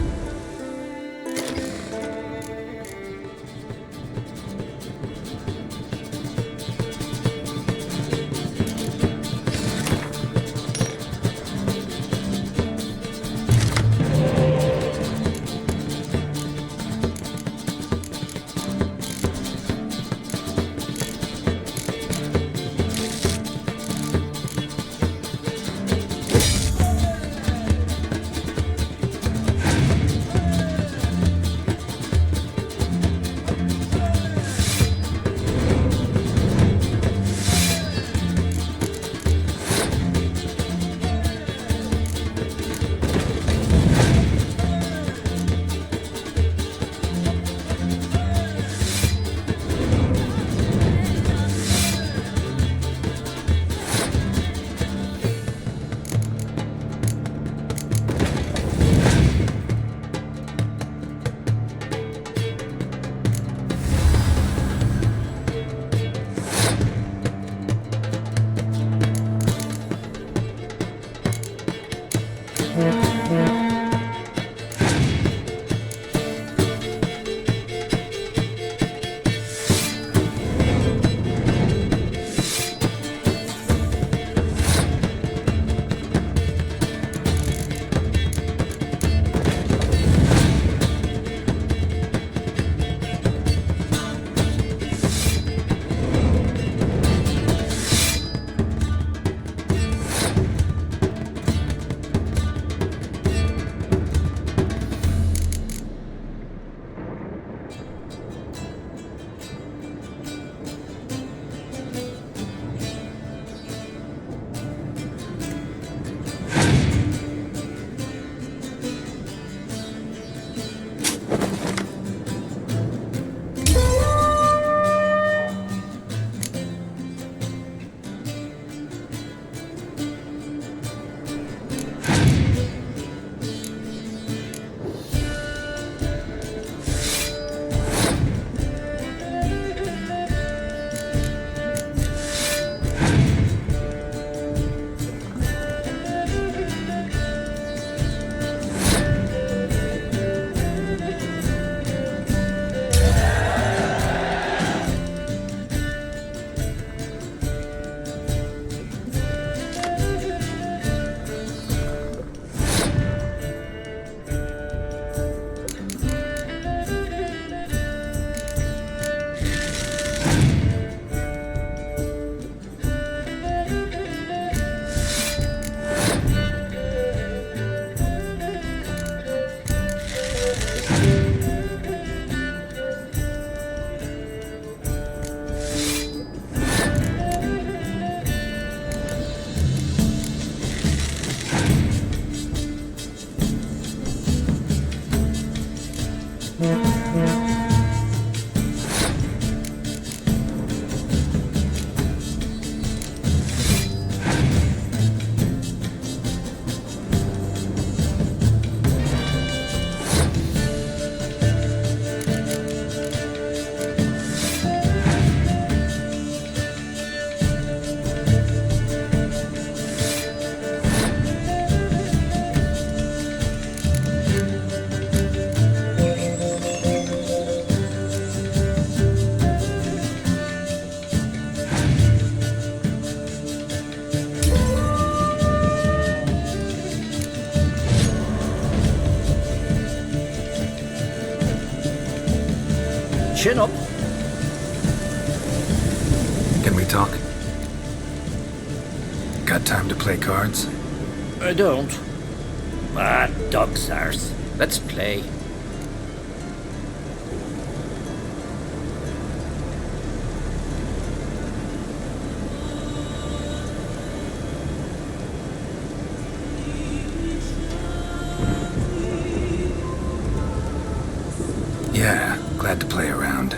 Speaker 15: Chin up.
Speaker 6: Can we talk? Got time to play cards?
Speaker 15: I don't. Ah, dog's arse. Let's play.
Speaker 6: Yeah, glad to play around.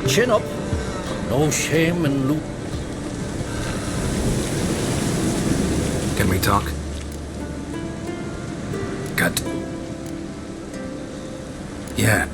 Speaker 15: Chin up. No shame in loot.
Speaker 6: Can we talk? Got... Yeah.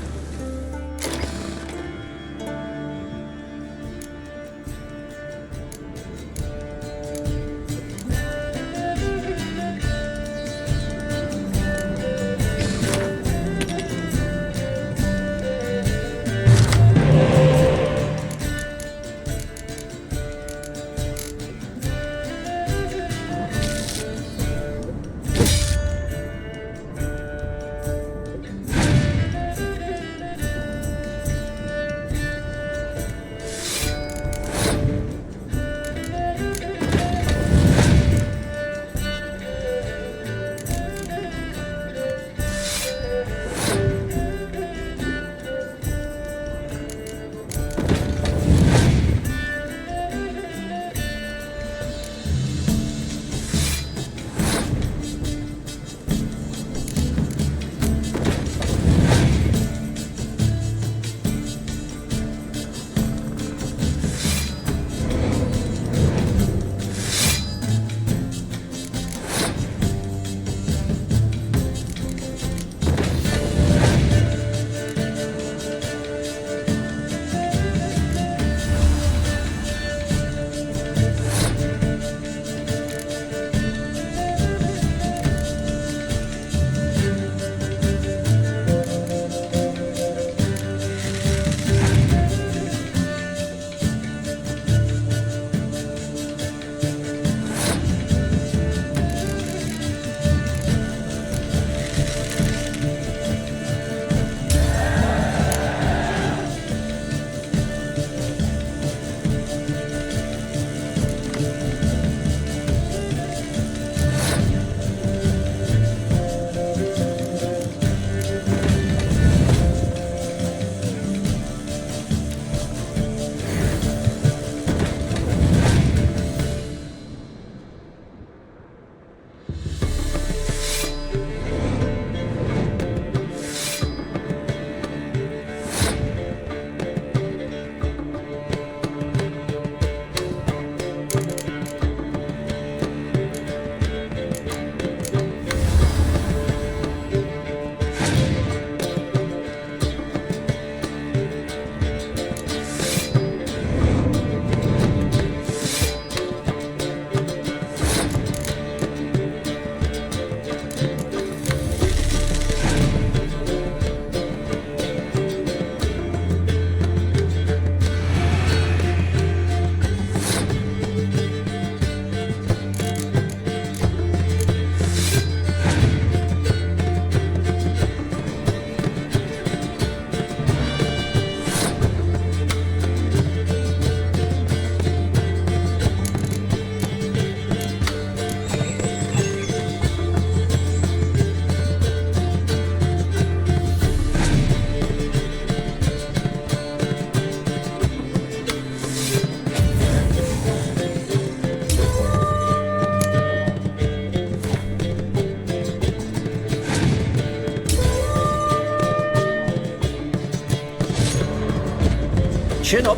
Speaker 15: Chin up.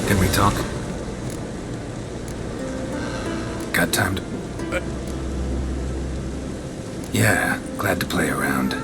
Speaker 6: Can we talk? Got time to... Yeah, glad to play around.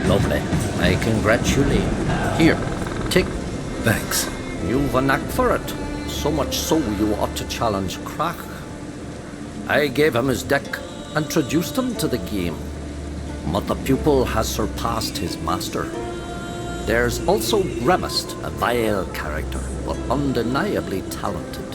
Speaker 15: Lovely. I congratulate. Here, take.
Speaker 6: Thanks.
Speaker 15: You've a knack for it. So much so you ought to challenge Crack. I gave him his deck, introduced him to the game. But the pupil has surpassed his master. There's also Remist, a vile character, but undeniably talented.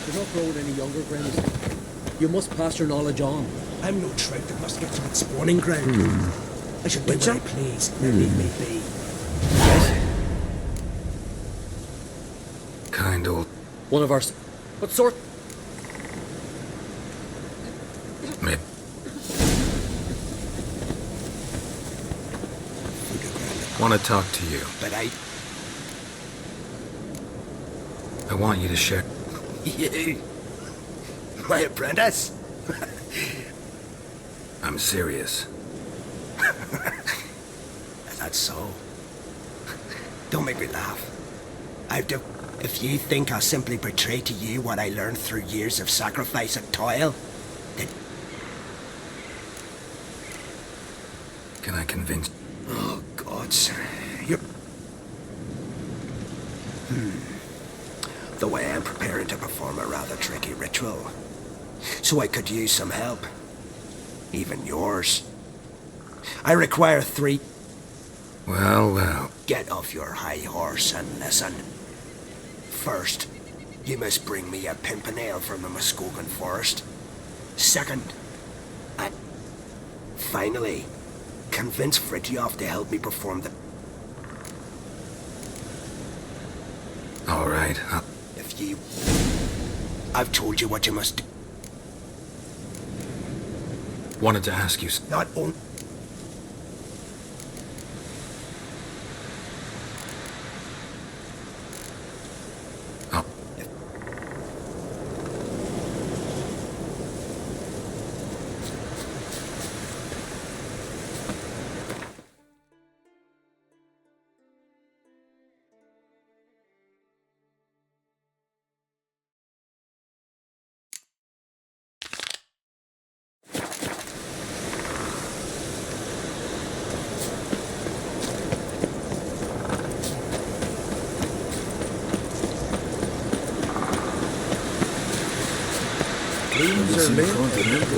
Speaker 17: You're not growing any younger, Grace. You must pass your knowledge on.
Speaker 10: I'm no trout that must get to its spawning ground. I should do what I please. Leave me be.
Speaker 6: Kind old.
Speaker 17: One of ours. What sort?
Speaker 6: Mid. Want to talk to you.
Speaker 10: But
Speaker 6: I want you to share.
Speaker 10: You? My apprentice?
Speaker 6: I'm serious.
Speaker 10: That's so. Don't make me laugh. If you think I'll simply portray to you what I learned through years of sacrifice and toil, then...
Speaker 6: Can I convince...
Speaker 10: Oh, gods. You're... The way I'm preparing to perform a rather tricky ritual. So I could use some help. Even yours. I require 3...
Speaker 6: Well.
Speaker 10: Get off your high horse and listen. First, you must bring me a pimpernel from the Muskogan forest. Second, and finally, convince Fritjof to help me perform the...
Speaker 6: All right.
Speaker 10: If you... I've told you what you must do.
Speaker 6: Wanted to ask you...
Speaker 10: Not only...
Speaker 2: Bees are lit.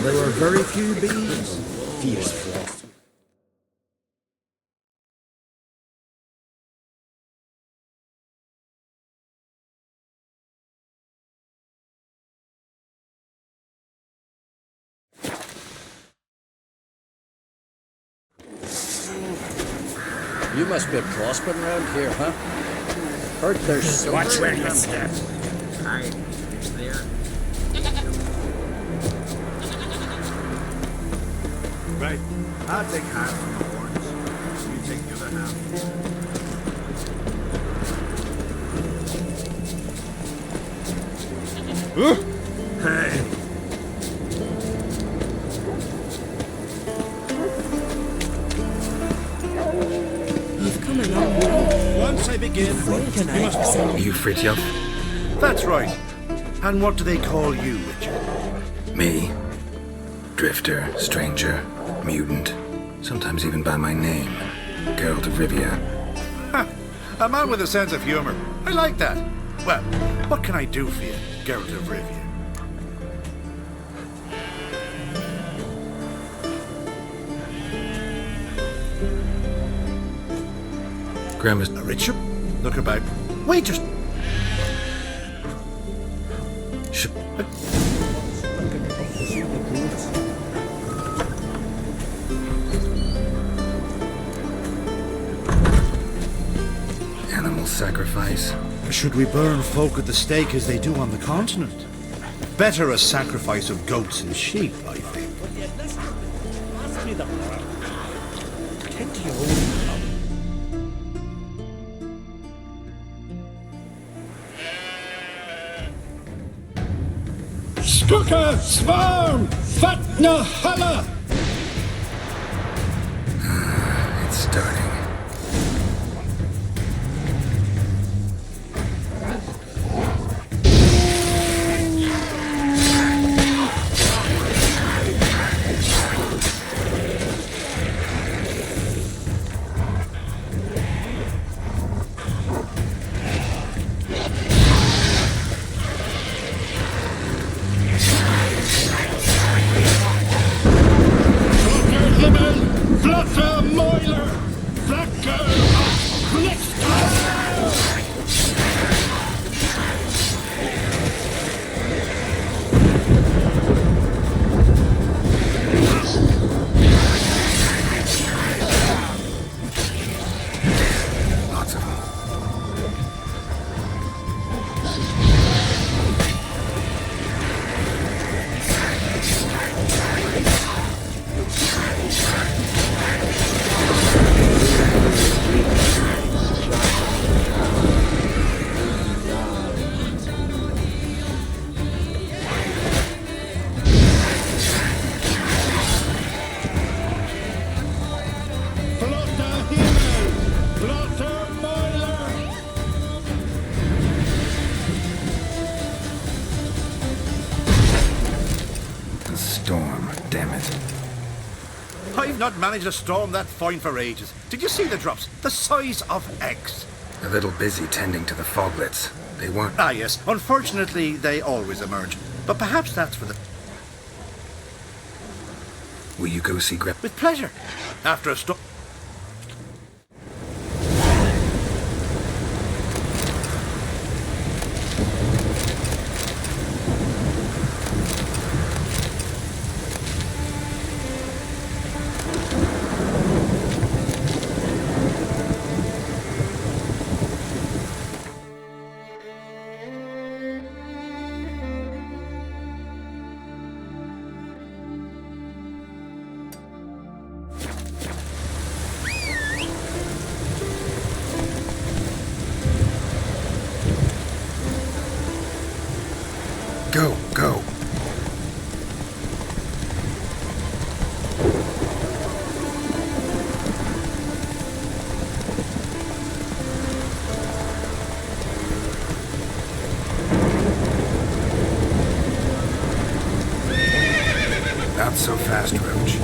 Speaker 2: There are very few bees. Fierce frost.
Speaker 17: You must be prospering around here, huh? Heard there's silver.
Speaker 3: Watch where you step. Aye, there. Right, I'll take half of the horns. You take the other half. Hey.
Speaker 16: You've come a long way.
Speaker 13: Once I begin, you must follow.
Speaker 6: You Fritjof?
Speaker 13: That's right. And what do they call you, Richard?
Speaker 6: Me? Drifter, stranger, mutant, sometimes even by my name, Geralt of Rivia.
Speaker 13: Ha! A man with a sense of humor. I like that. Well, what can I do for you, Geralt of Rivia?
Speaker 6: Grandma's...
Speaker 13: Richard? Look about. Wait just...
Speaker 6: Animal sacrifice.
Speaker 13: Should we burn folk at the stake as they do on the continent? Better a sacrifice of goats and sheep, I think.
Speaker 17: Ask me the part. Tend to your own problem.
Speaker 3: Skugga, Swarm, Fatna, Halla!
Speaker 6: It's starting.
Speaker 13: I've not managed a storm that fine for ages. Did you see the drops? The size of eggs.
Speaker 6: A little busy tending to the foglets. They weren't...
Speaker 13: Ah, yes. Unfortunately, they always emerge. But perhaps that's for the...
Speaker 6: Will you go see Grep?
Speaker 13: With pleasure. After a storm...
Speaker 6: Go, go. Not so fast, Roach.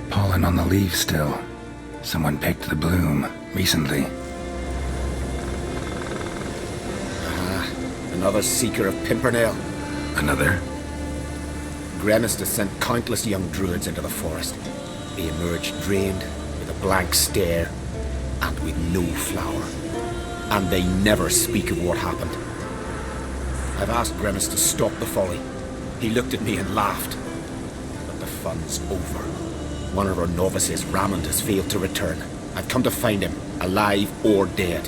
Speaker 6: Pollen on the leaves still. Someone picked the bloom recently.
Speaker 18: Another seeker of Pimpernel.
Speaker 6: Another?
Speaker 18: Gremistus sent countless young druids into the forest. They emerged drained, with a blank stare, and with no flower. And they never speak of what happened. I've asked Gremis to stop the folly. He looked at me and laughed. But the fun's over. One of our novices, Raymond, has failed to return. I've come to find him, alive or dead.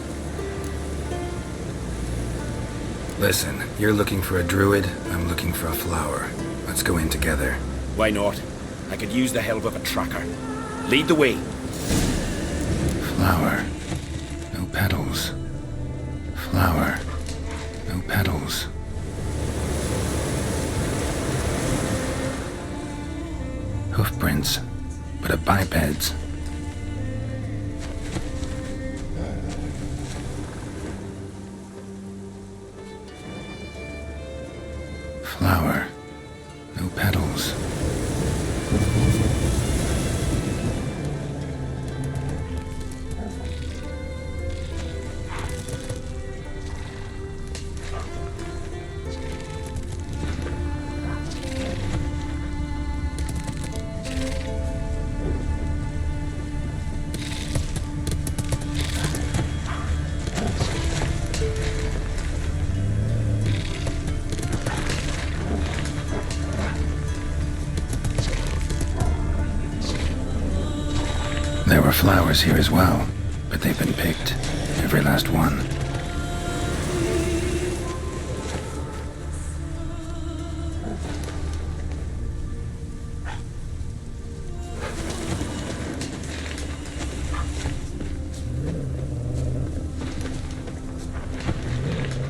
Speaker 6: Listen, you're looking for a druid, I'm looking for a flower. Let's go in together.
Speaker 18: Why not? I could use the help of a tracker. Lead the way.
Speaker 6: Flower. No petals. Flower. No petals. Hoofprints, but a biped's. Flower. No petals. There were flowers here as well, but they've been picked. Every last one.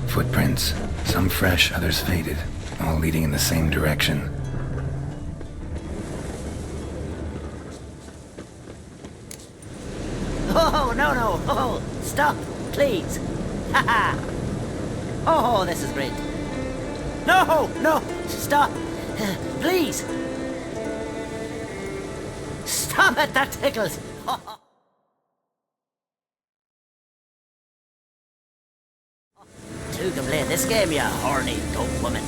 Speaker 6: Footprints, some fresh, others faded, all leading in the same direction.
Speaker 19: Oh, no. Oh, stop, please. Haha. Oh, this is great. No, stop. Please. Stop it, that tickles. Two can play this game, you horny goat woman.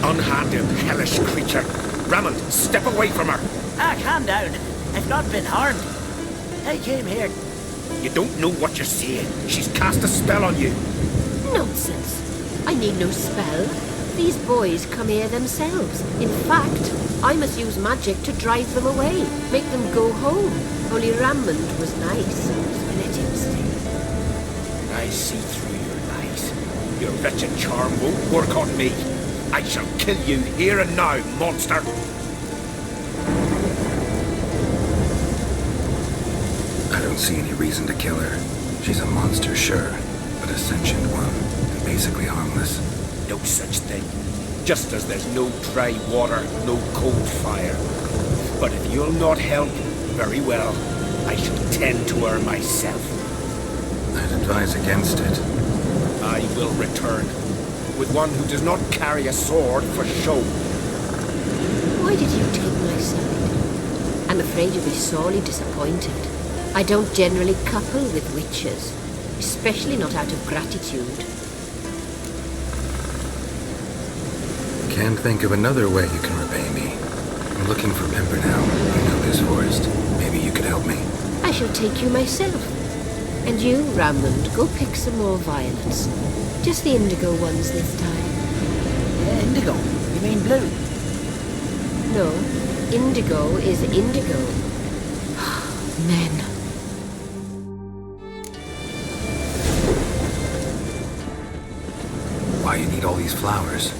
Speaker 18: Unhanded, hellish creature. Raymond, step away from her.
Speaker 19: Calm down. I've not been harmed. I came here.
Speaker 18: You don't know what you're saying. She's cast a spell on you.
Speaker 20: Nonsense. I need no spell. These boys come here themselves. In fact, I must use magic to drive them away, make them go home. Only Raymond was nice. So let him stay.
Speaker 18: I see through your lies. Your wretched charm won't work on me. I shall kill you here and now, monster.
Speaker 6: I don't see any reason to kill her. She's a monster, sure, but a sentient one, and basically harmless.
Speaker 18: No such thing. Just as there's no dry water, no cold fire. But if you'll not help, very well. I shall tend to her myself.
Speaker 6: I'd advise against it.
Speaker 18: I will return, with one who does not carry a sword for show.
Speaker 20: Why did you take my side? I'm afraid you'll be sorely disappointed. I don't generally couple with witches, especially not out of gratitude.
Speaker 6: Can't think of another way you can repay me. I'm looking for Pimpernel. You know this forest. Maybe you could help me.
Speaker 20: I shall take you myself. And you, Raymond, go pick some more violets. Just the indigo ones this time.
Speaker 19: Indigo? You mean blue?
Speaker 20: No, indigo is indigo. Men.
Speaker 6: Why you need all these flowers?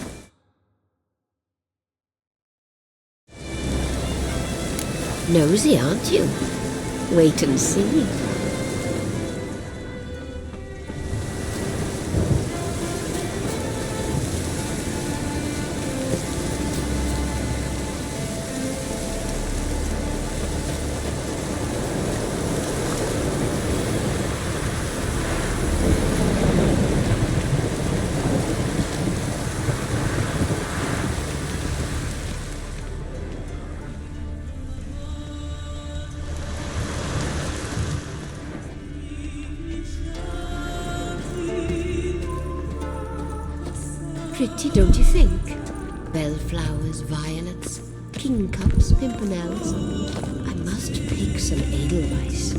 Speaker 20: Nosy, aren't you? Wait and see. Pretty, don't you think? Bellflowers, violets, kingcups, pimpernels. I must pick some edelweiss.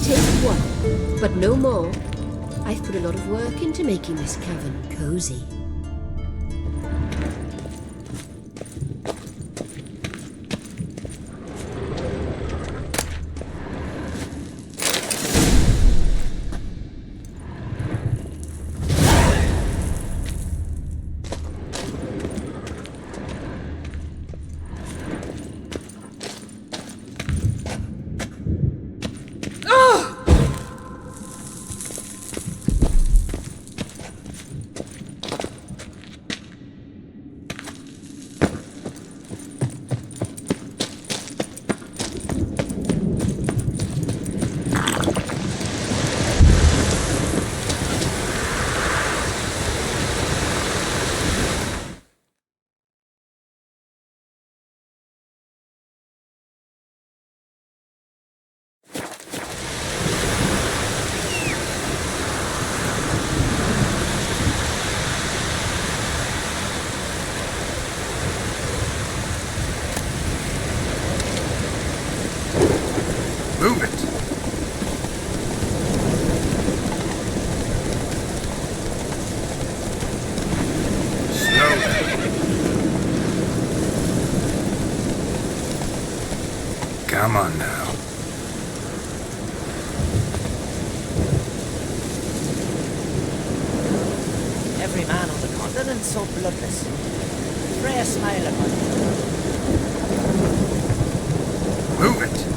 Speaker 20: Take one, but no more. I've put a lot of work into making this cavern cozy.
Speaker 6: Move it! Come on now.
Speaker 19: Every man on the continent so bloodless. Pray a smile upon you.
Speaker 6: Move it!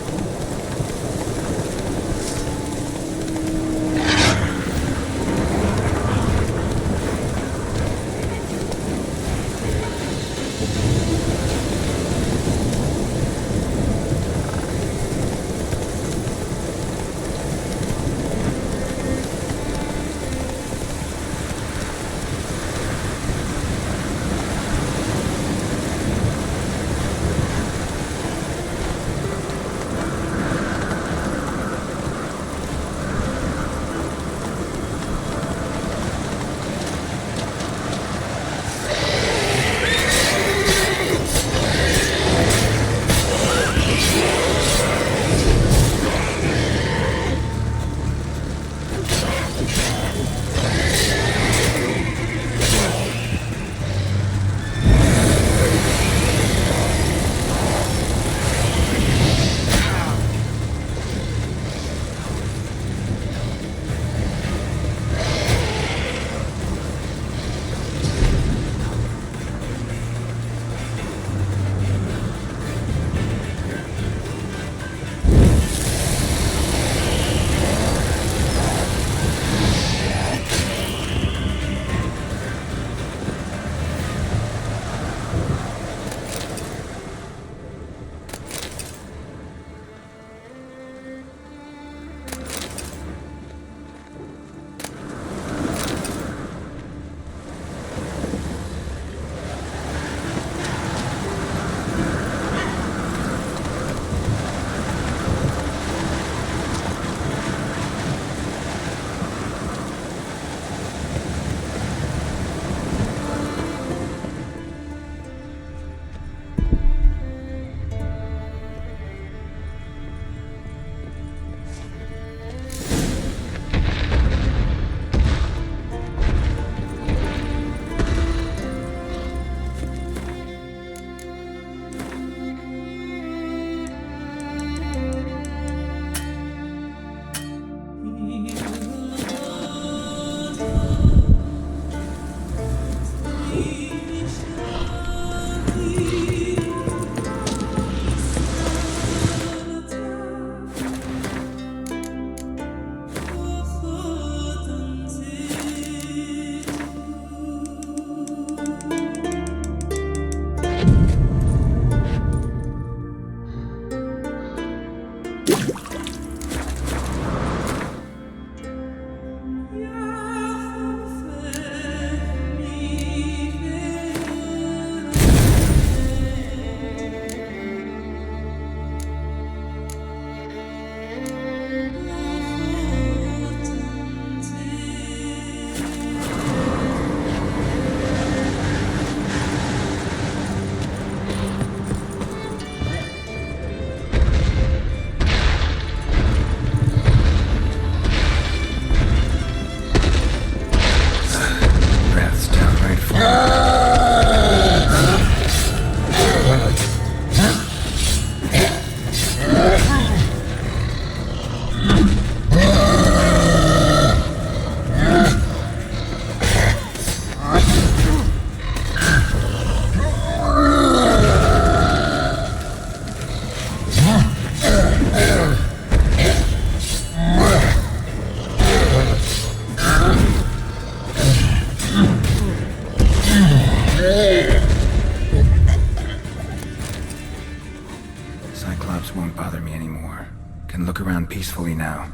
Speaker 6: can look around peacefully now.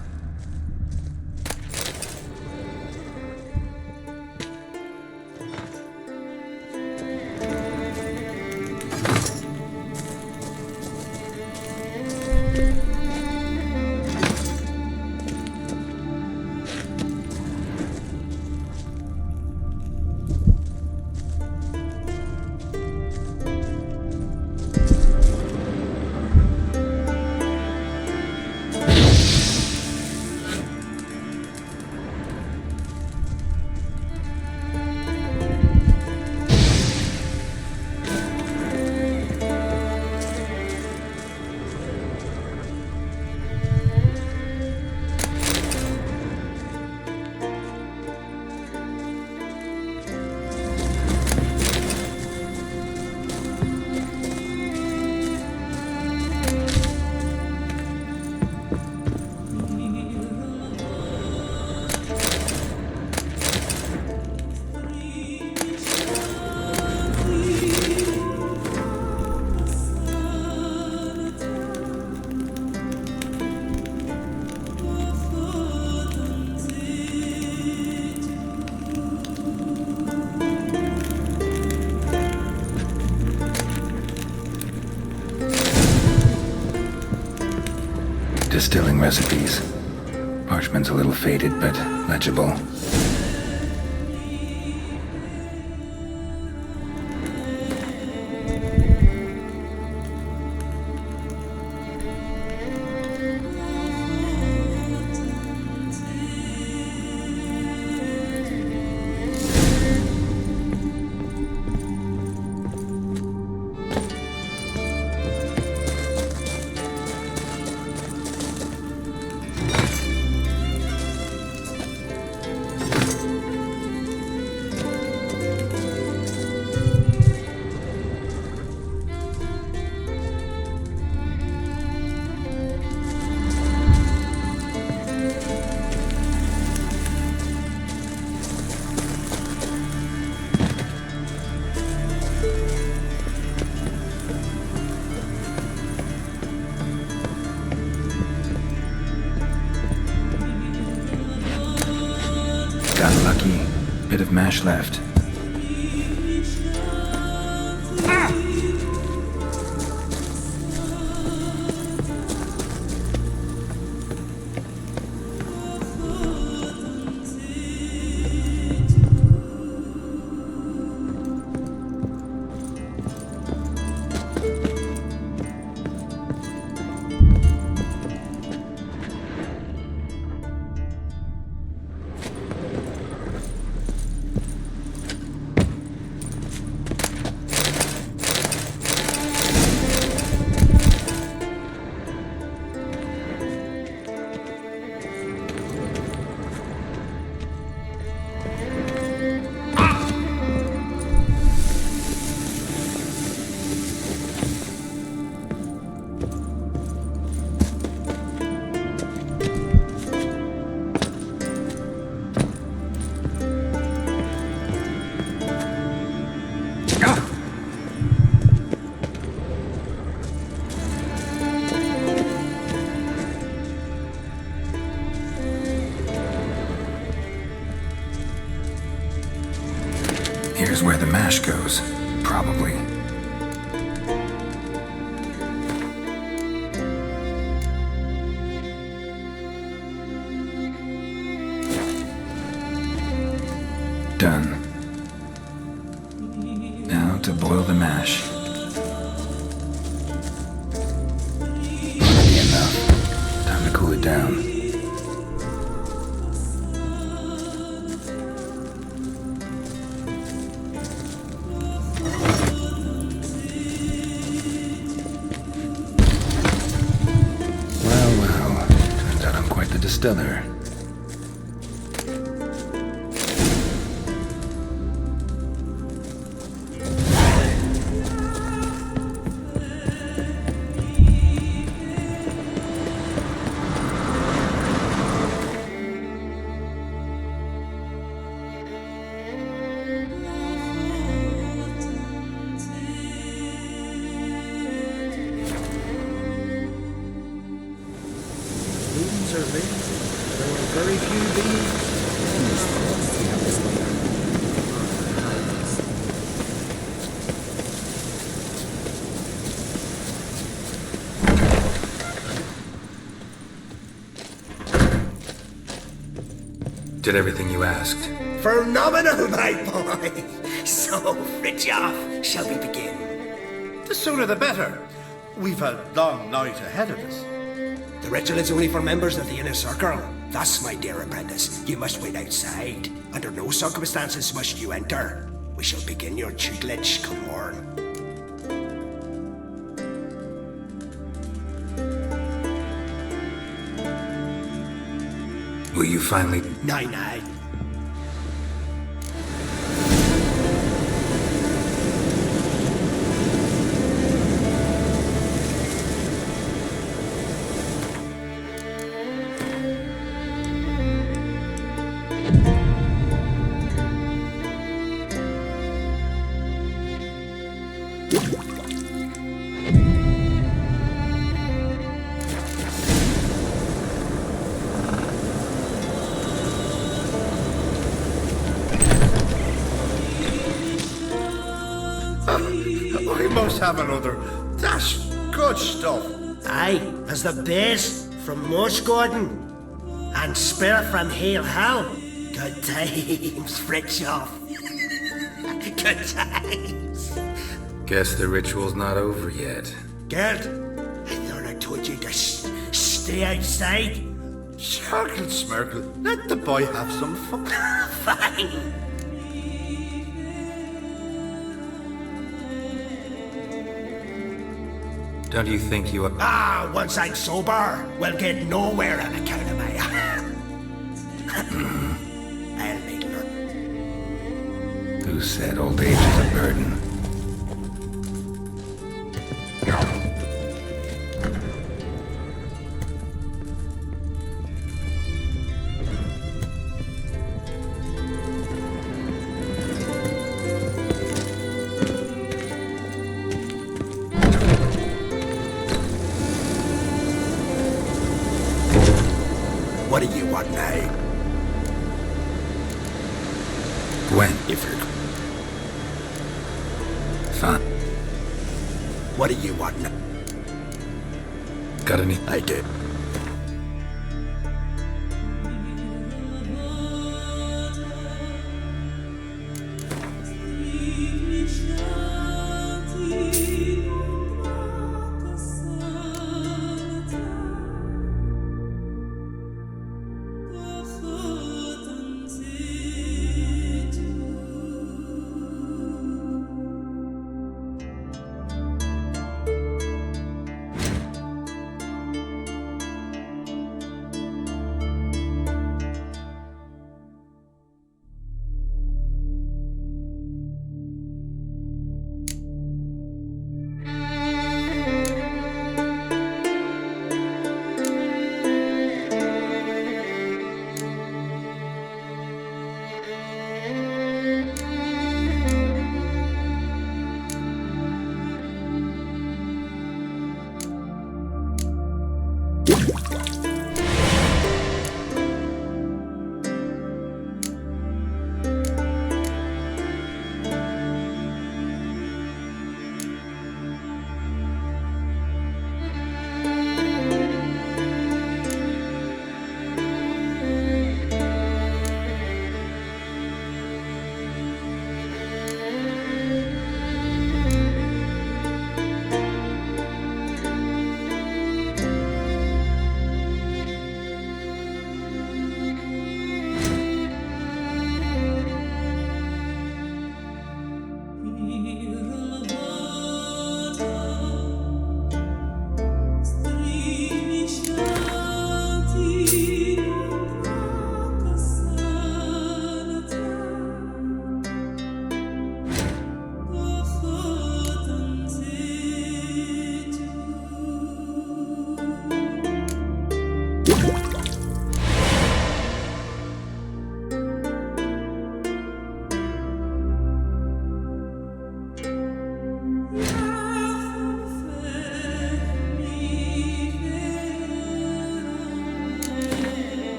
Speaker 6: Distilling recipes. Parchment's a little faded, but legible. Got lucky. Bit of mash left. Here's where the mash goes, probably. Done. Now to boil the mash. Must be enough. Time to cool it down. Distiller. Did everything you asked.
Speaker 10: Phenomenal, my boy. So, Fritjof, shall we begin?
Speaker 13: The sooner the better. We've a long night ahead of us.
Speaker 10: The ritual is only for members of the inner circle. Thus, my dear apprentice, you must wait outside. Under no circumstances must you enter. We shall begin your tutelage come morn.
Speaker 6: Will you finally...
Speaker 10: Nay.
Speaker 13: We must have another. That's good stuff.
Speaker 10: Aye, as the base from Moss Garden and Spirit from Hale Helm. Good times, Fritjof. Good times.
Speaker 6: Guess the ritual's not over yet.
Speaker 10: Gert, I thought I told you to stay outside.
Speaker 13: Smirkle, Smirkle. Let the boy have some fun.
Speaker 10: Fine.
Speaker 6: Don't you think you are...
Speaker 10: Once I'm sober, we'll get nowhere on account of my... I'll make her.
Speaker 6: Who said old age is a burden?
Speaker 10: What do you want now?
Speaker 6: Gwen, Ifrit. Fine.
Speaker 10: What do you want now?
Speaker 6: Got any?
Speaker 10: I do.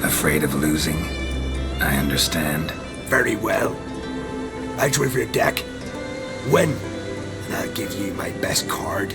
Speaker 6: Afraid of losing? I understand.
Speaker 21: Very well. Out with your deck. Win, and I'll give you my best card.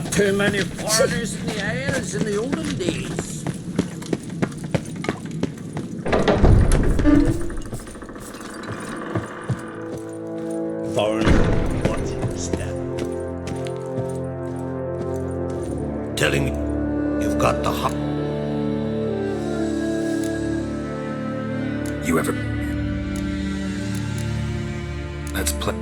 Speaker 15: Not too many foreigners in the air as in the olden days.
Speaker 13: Thorn, what's your step? Telling me you've got the hot.
Speaker 6: You ever... Let's play...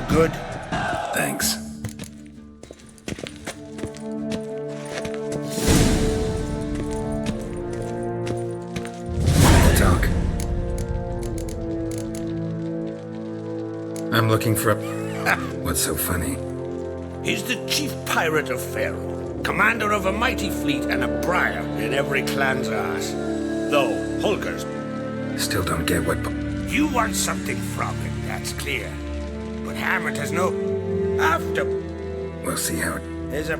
Speaker 13: Good.
Speaker 6: Thanks. Talk. I'm looking for a... What's so funny?
Speaker 13: He's the chief pirate of Pharaoh, commander of a mighty fleet and a briar in every clan's ass. Though Holger's...
Speaker 6: Still don't get what...
Speaker 13: You want something from him, that's clear. But Hammond has no... After...
Speaker 6: We'll see how it...
Speaker 13: There's a...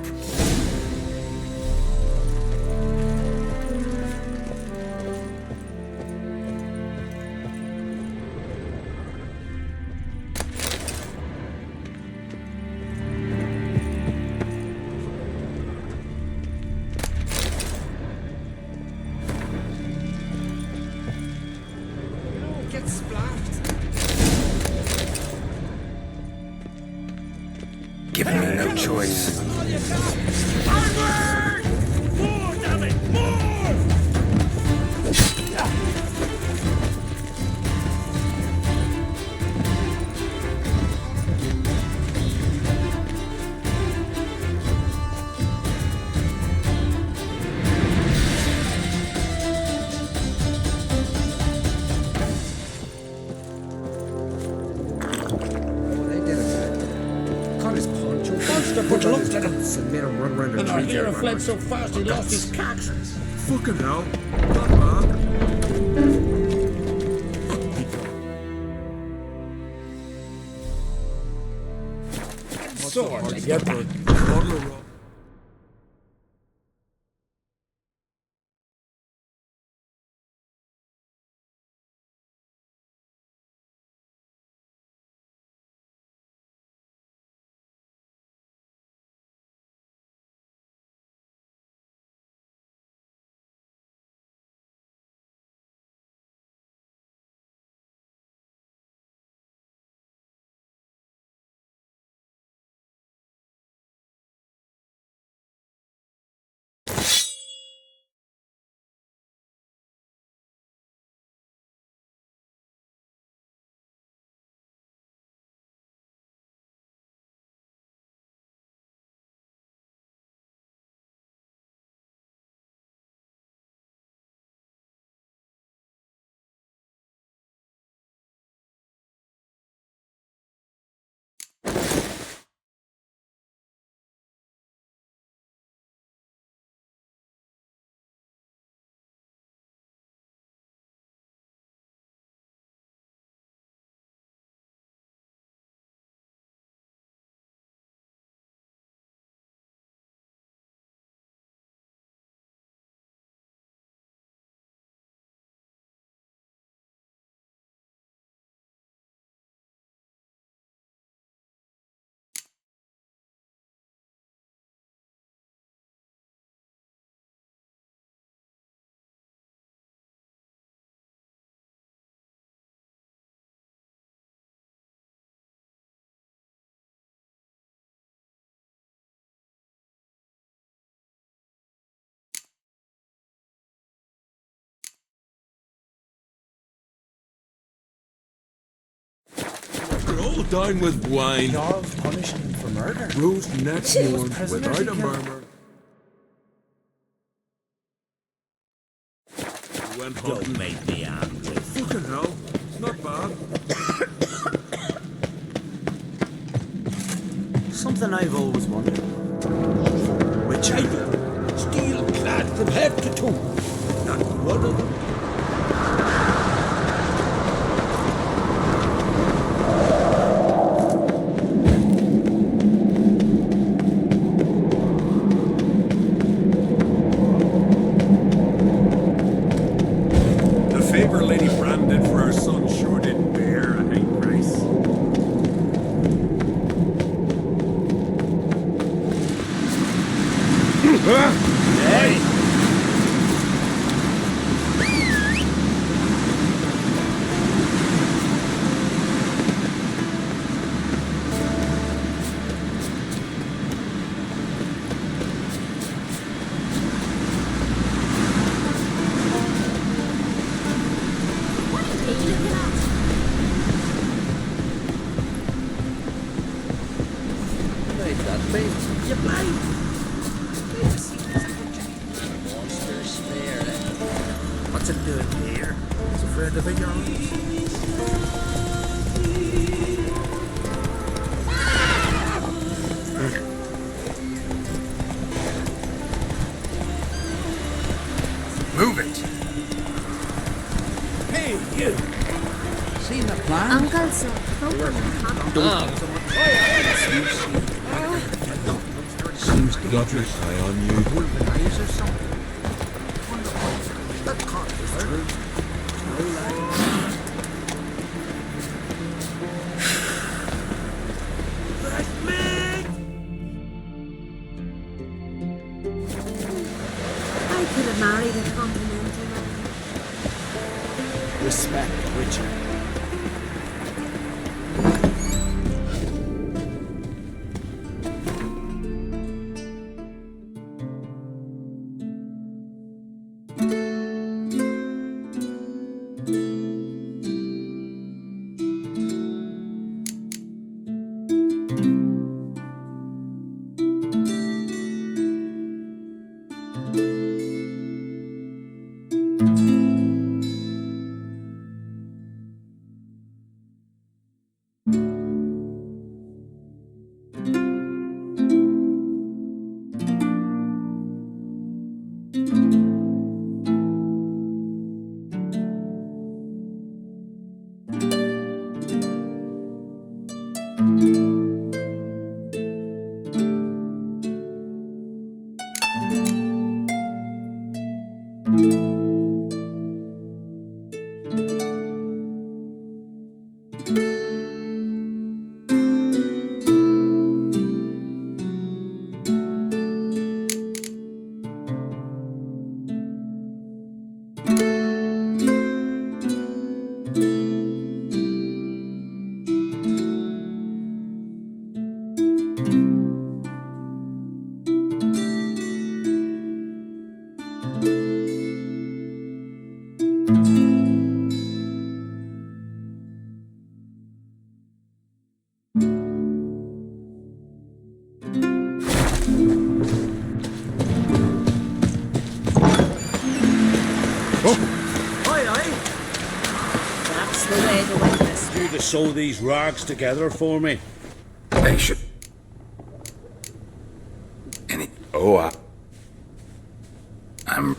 Speaker 6: given me no choice.
Speaker 3: More, damn it! More!
Speaker 2: But looked at him and made him run round the
Speaker 3: And
Speaker 2: tree.
Speaker 3: our hero fled so fast he lost his cactus.
Speaker 2: Fucking hell. Not bad.
Speaker 3: Sword.
Speaker 2: Get the bottle of rum. We're all down with wine.
Speaker 19: Jarl's punishing him for murder.
Speaker 2: Rose next
Speaker 19: He was
Speaker 2: morn
Speaker 19: prisoner
Speaker 2: without
Speaker 19: to
Speaker 2: a
Speaker 19: kill.
Speaker 2: murmur. Went hunting.
Speaker 3: Don't make me angry.
Speaker 2: Fucking hell. It's not bad.
Speaker 19: Something I've always wondered.
Speaker 3: Which I do. Steel clad from head to toe. Not one of them.
Speaker 2: The favour Lady Bran did for our son sure didn't bear a high price.
Speaker 3: Hey!
Speaker 17: You blind?
Speaker 19: Monster snare.
Speaker 17: What's it doing here? It's afraid of big arms.
Speaker 6: Move it!
Speaker 3: Hey, you! Seen the plan?
Speaker 20: Uncle, sir.
Speaker 2: Seems to got his eye on you.
Speaker 17: Wolven eyes or something? That can't be true.
Speaker 3: That's me!
Speaker 20: I could have married a continental man.
Speaker 19: Respect, Witcher.
Speaker 4: That's the way to win this.
Speaker 13: You to sew these rags together for me.
Speaker 6: They should. Oh, I'm.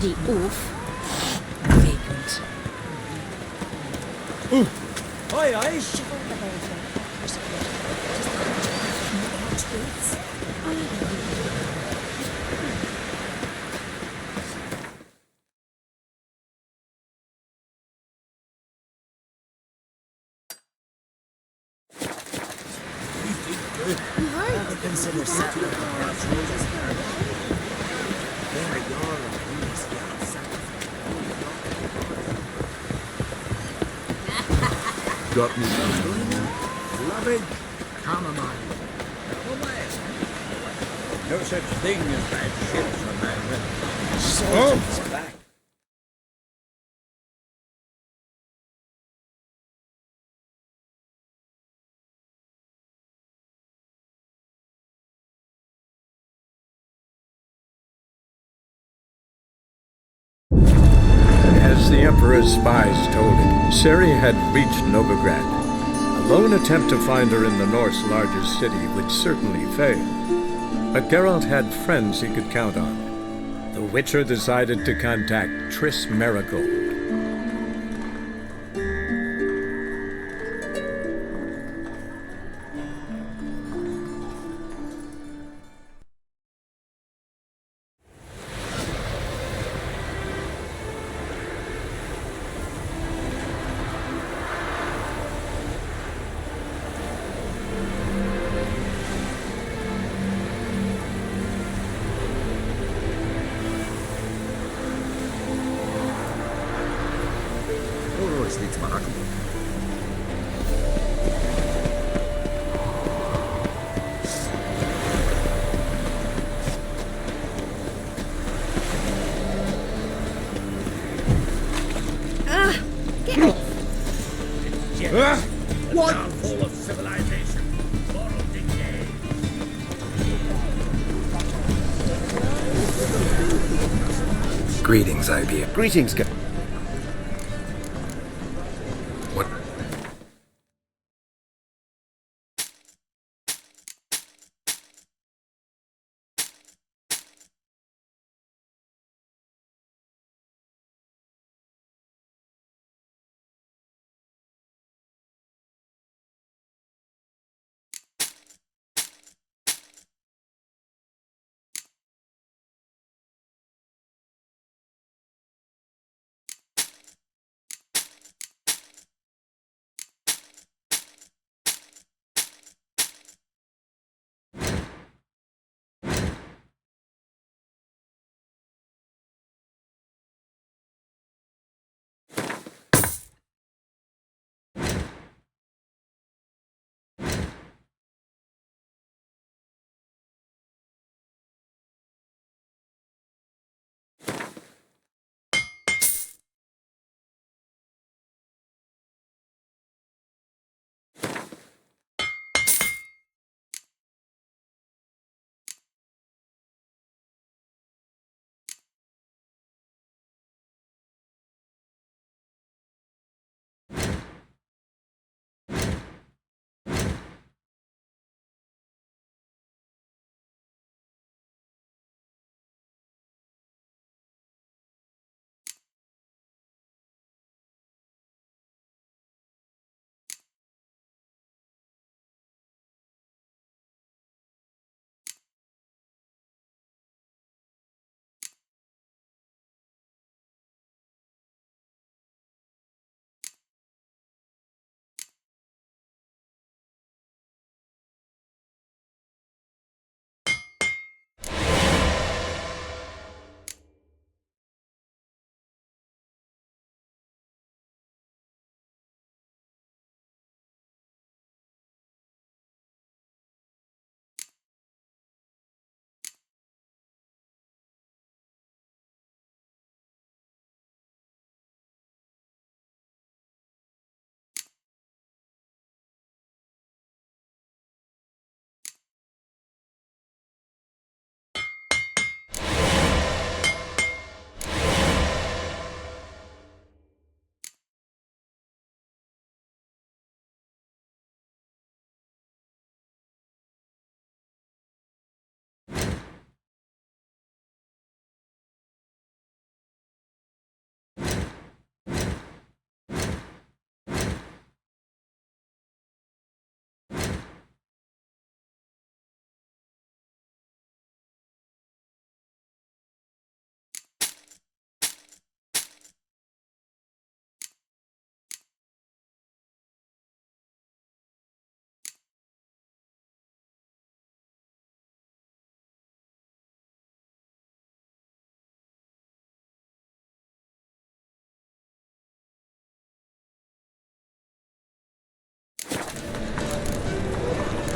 Speaker 20: bloody oaf. Vagrant.
Speaker 3: Aye, aye.
Speaker 19: Never consider settling down. There you are.
Speaker 2: Got me loving chamomile.
Speaker 3: No such thing as bad ships, Amanda.
Speaker 2: Oh.
Speaker 3: Back.
Speaker 1: As the Emperor's spies told him, Ciri had reached Novigrad. A lone attempt to find her in the North's largest city would certainly fail. But Geralt had friends he could count on. The Witcher decided to contact Triss Merigold.
Speaker 3: What? Downfall of civilization. Moral decay.
Speaker 6: Greetings, IBM.
Speaker 18: Greetings,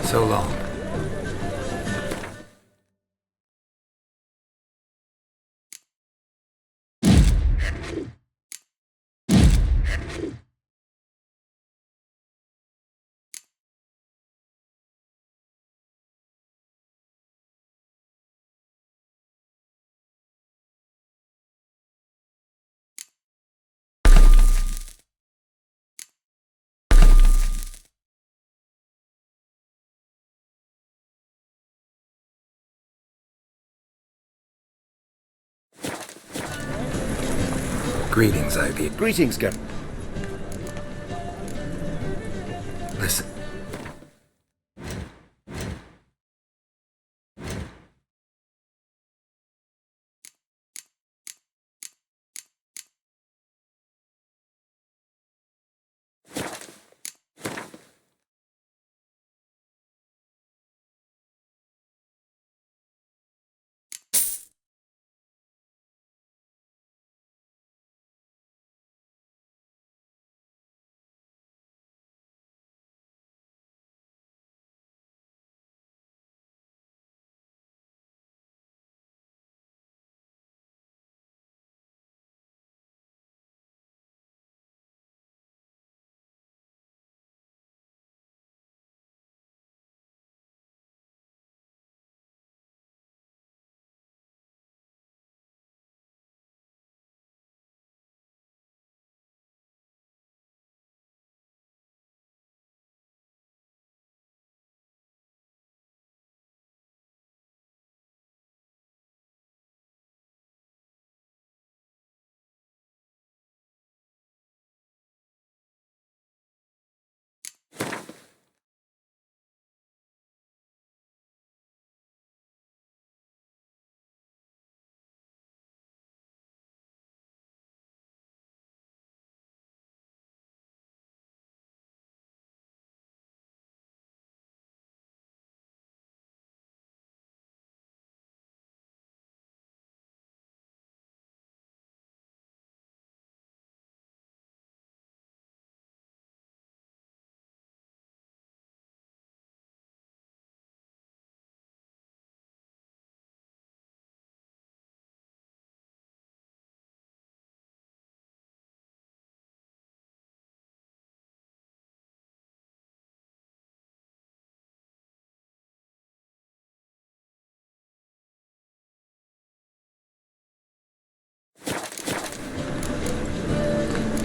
Speaker 6: So long. Greetings, Ivy.
Speaker 18: Greetings, Gert.
Speaker 6: Listen.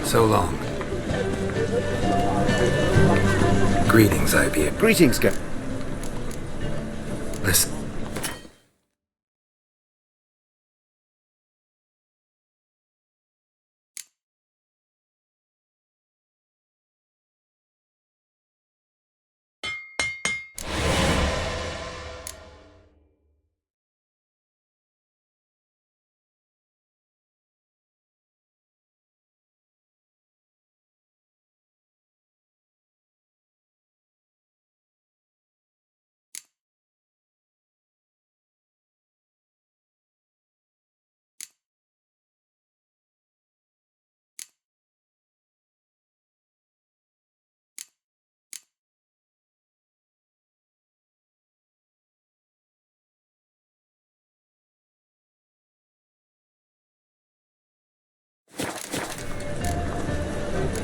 Speaker 6: So long. Greetings, Ivy.
Speaker 18: Greetings, Gert.
Speaker 6: Listen.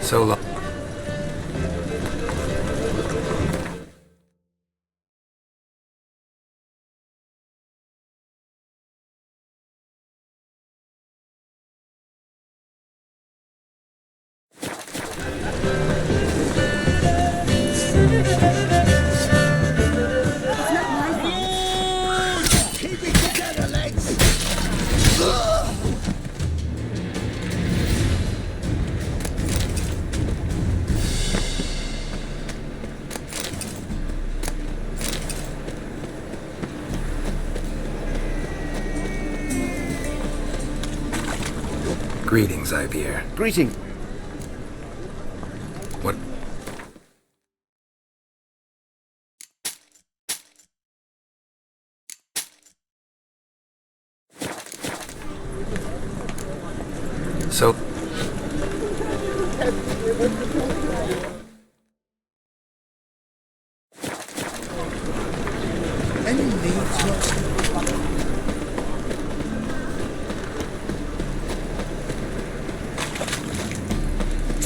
Speaker 6: So long.
Speaker 3: Keep it together, lads!
Speaker 6: Greetings, Ivier.
Speaker 18: Greeting.
Speaker 6: What? So...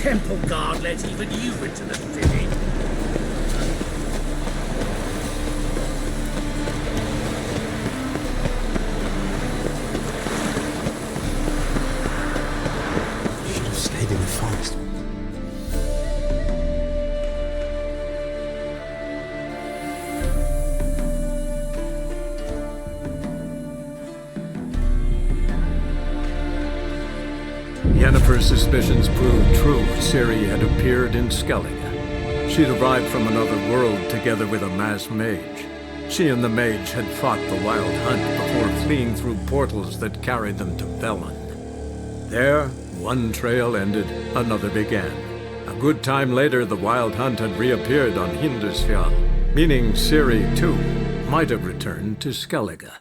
Speaker 3: temple guard let even you into the city?
Speaker 10: Should have stayed in the forest.
Speaker 1: Yennefer's suspicions proved true. Ciri had appeared in Skellige. She'd arrived from another world together with a masked mage. She and the mage had fought the Wild Hunt before fleeing through portals that carried them to Velen. There, one trail ended, another began. A good time later, the Wild Hunt had reappeared on Hindusfjall, meaning Ciri, too, might have returned to Skellige.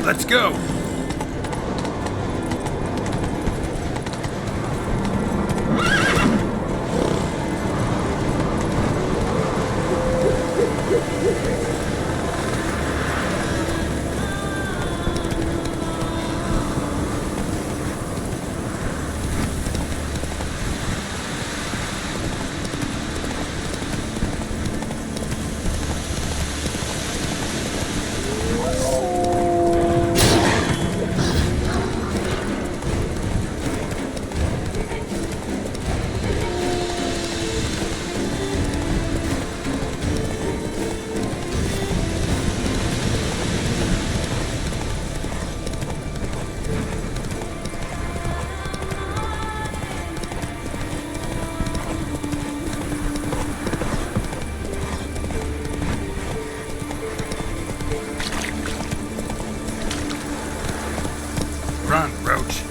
Speaker 6: Let's go! Run, Roach.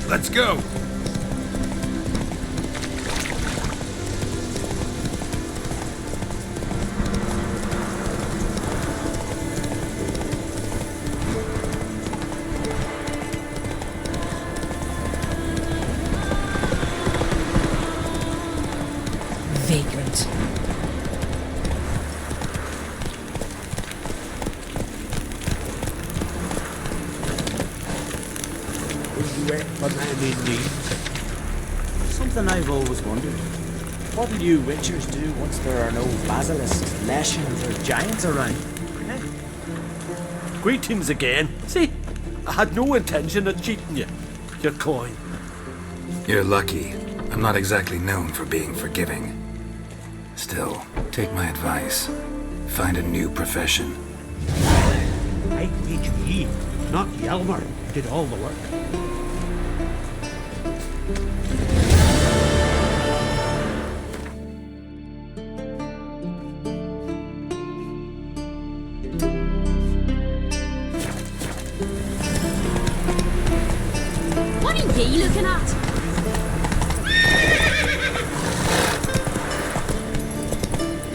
Speaker 6: Let's go!
Speaker 4: Vagrant.
Speaker 3: You ain't a man in need.
Speaker 19: Something I've always wondered. What'll you witchers do once there are no basilisks, leshens, or giants around?
Speaker 3: Greetings again. See, I had no intention of cheating you. Your coin.
Speaker 6: You're lucky. I'm not exactly known for being forgiving. Still, take my advice. Find a new profession.
Speaker 3: I made you leave, not Yelmer did all the work.
Speaker 20: What are you looking at?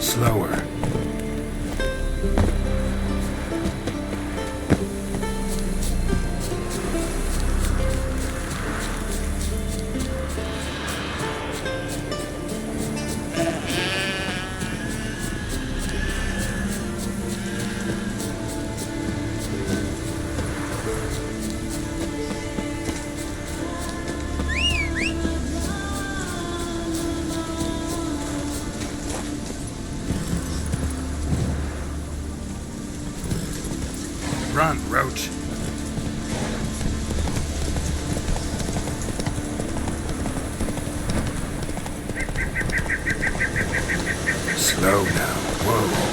Speaker 6: Slower. Run, Roach. Slow now. Whoa.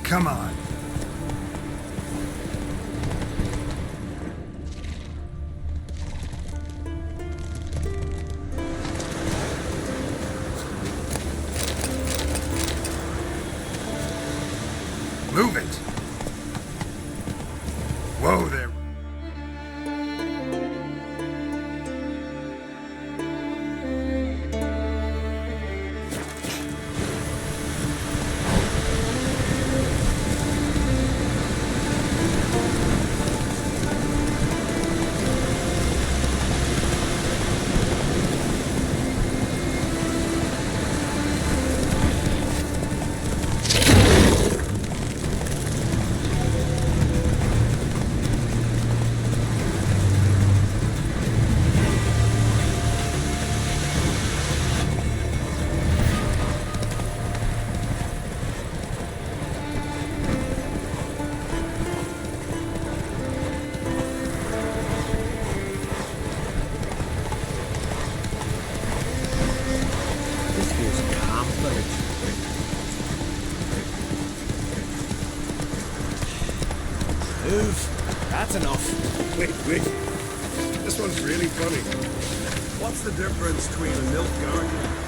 Speaker 6: Come on.
Speaker 19: Move. That's enough.
Speaker 2: Wait. This one's really funny. What's the difference between a milk garden?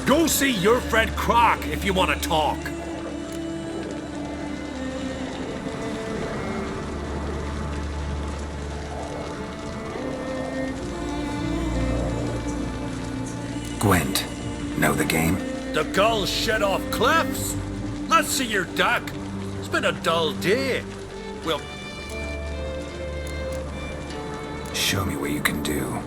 Speaker 14: Go see your friend Croc if you want to talk.
Speaker 6: Gwent, know the game?
Speaker 14: The gulls shed off cliffs. Let's see your duck. It's been a dull day. Well,
Speaker 6: show me what you can do.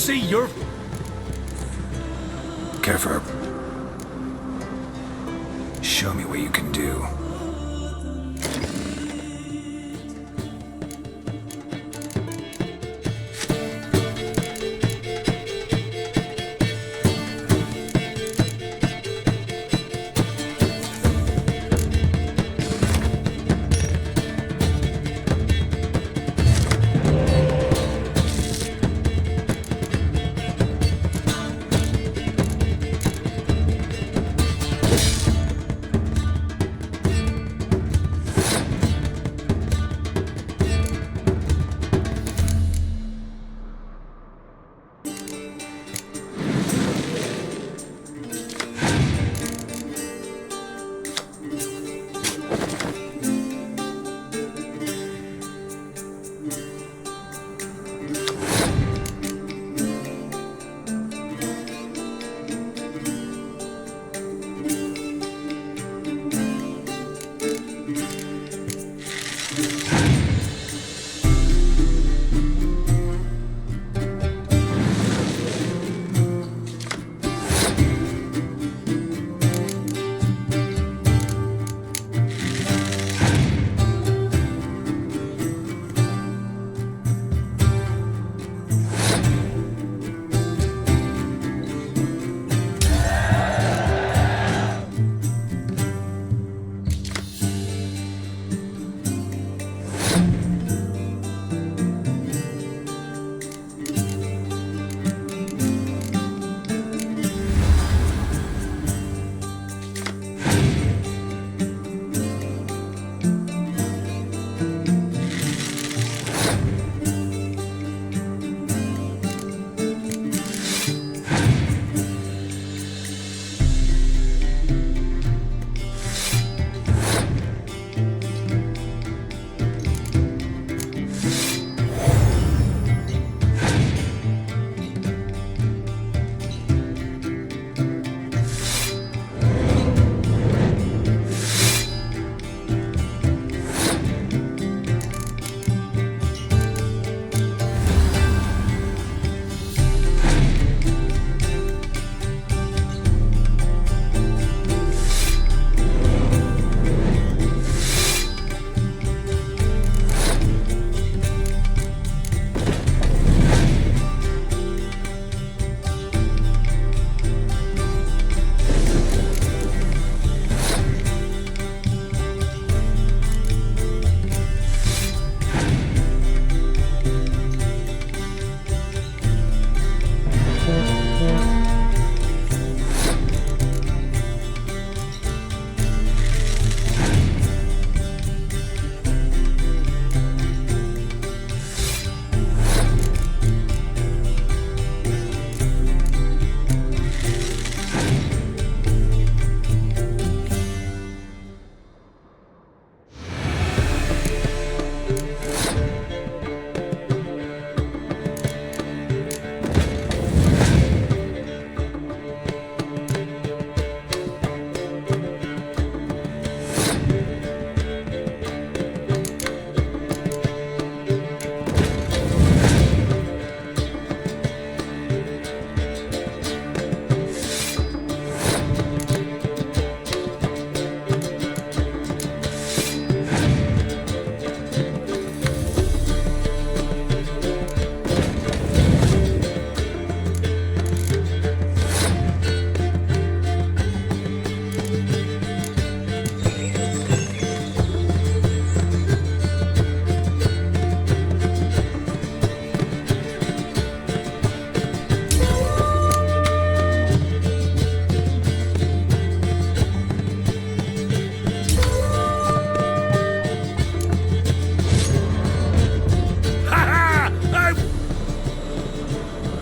Speaker 14: see your...
Speaker 6: Kerfer, show me what you can do.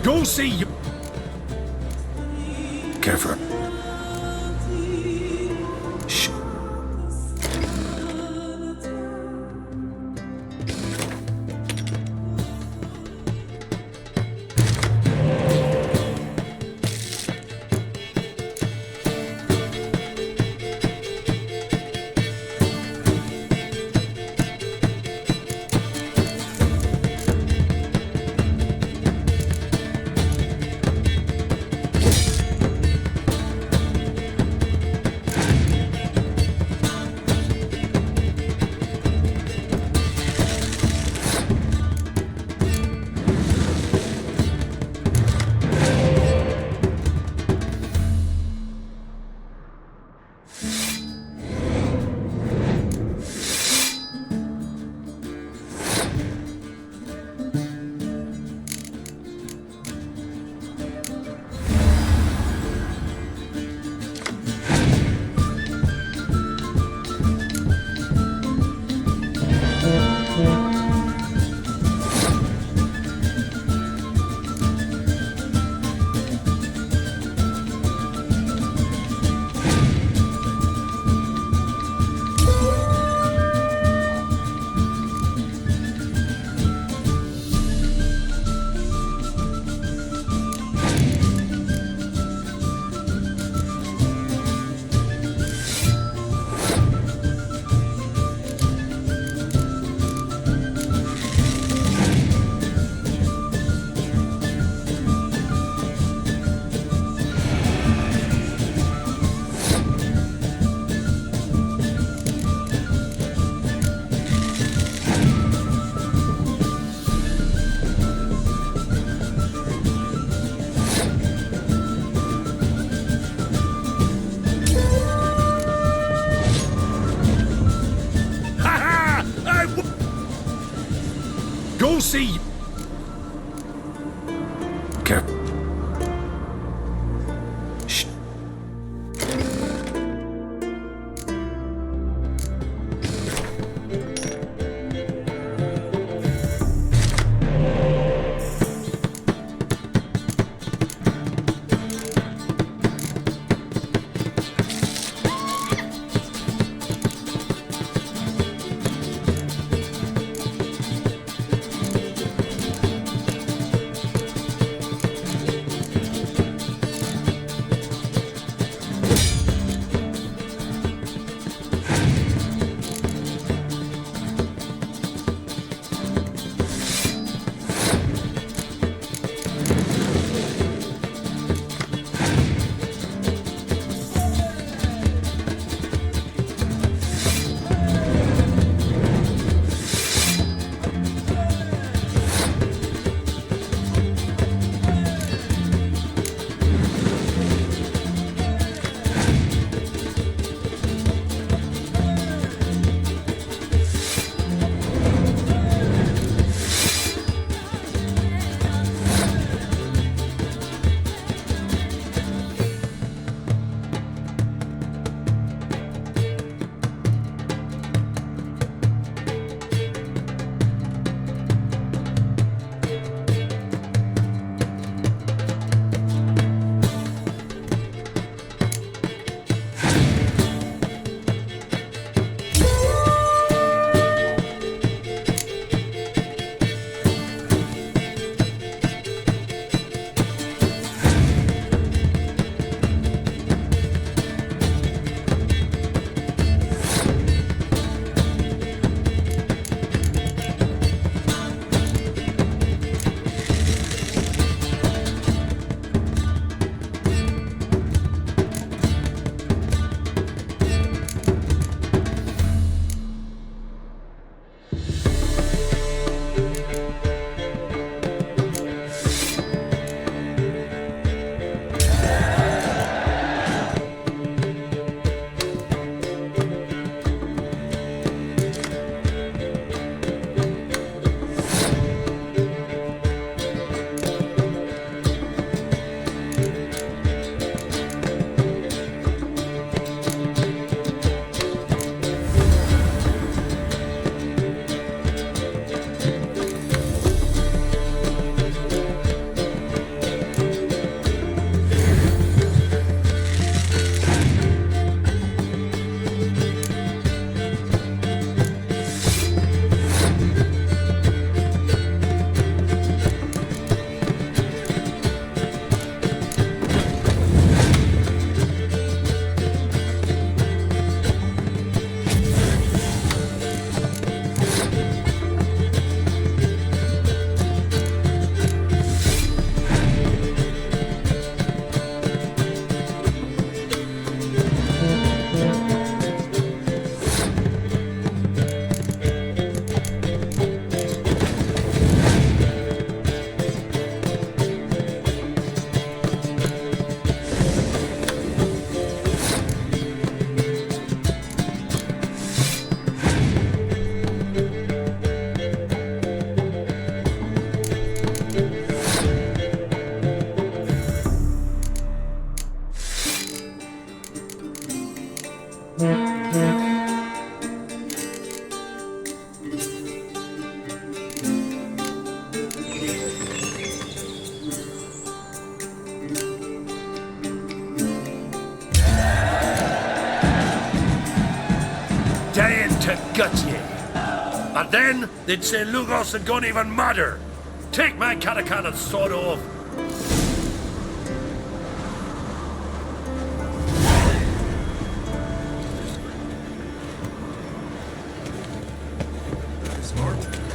Speaker 14: Go see you.
Speaker 6: Careful. Shh.
Speaker 14: Go see.
Speaker 6: Care. Shh.
Speaker 14: got ye. And then they'd say Lugos had gone even madder. Take my catacan and sod off.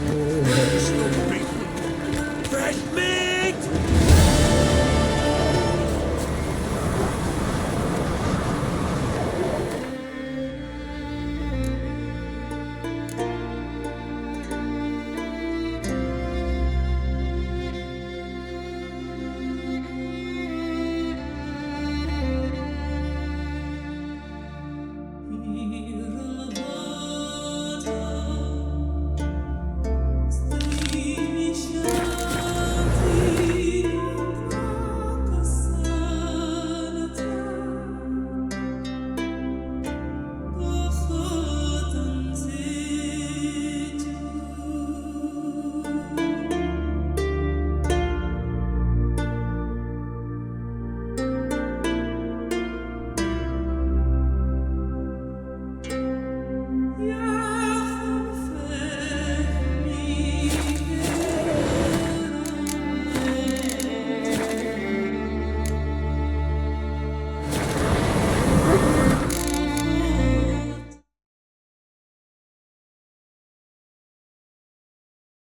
Speaker 2: Oh,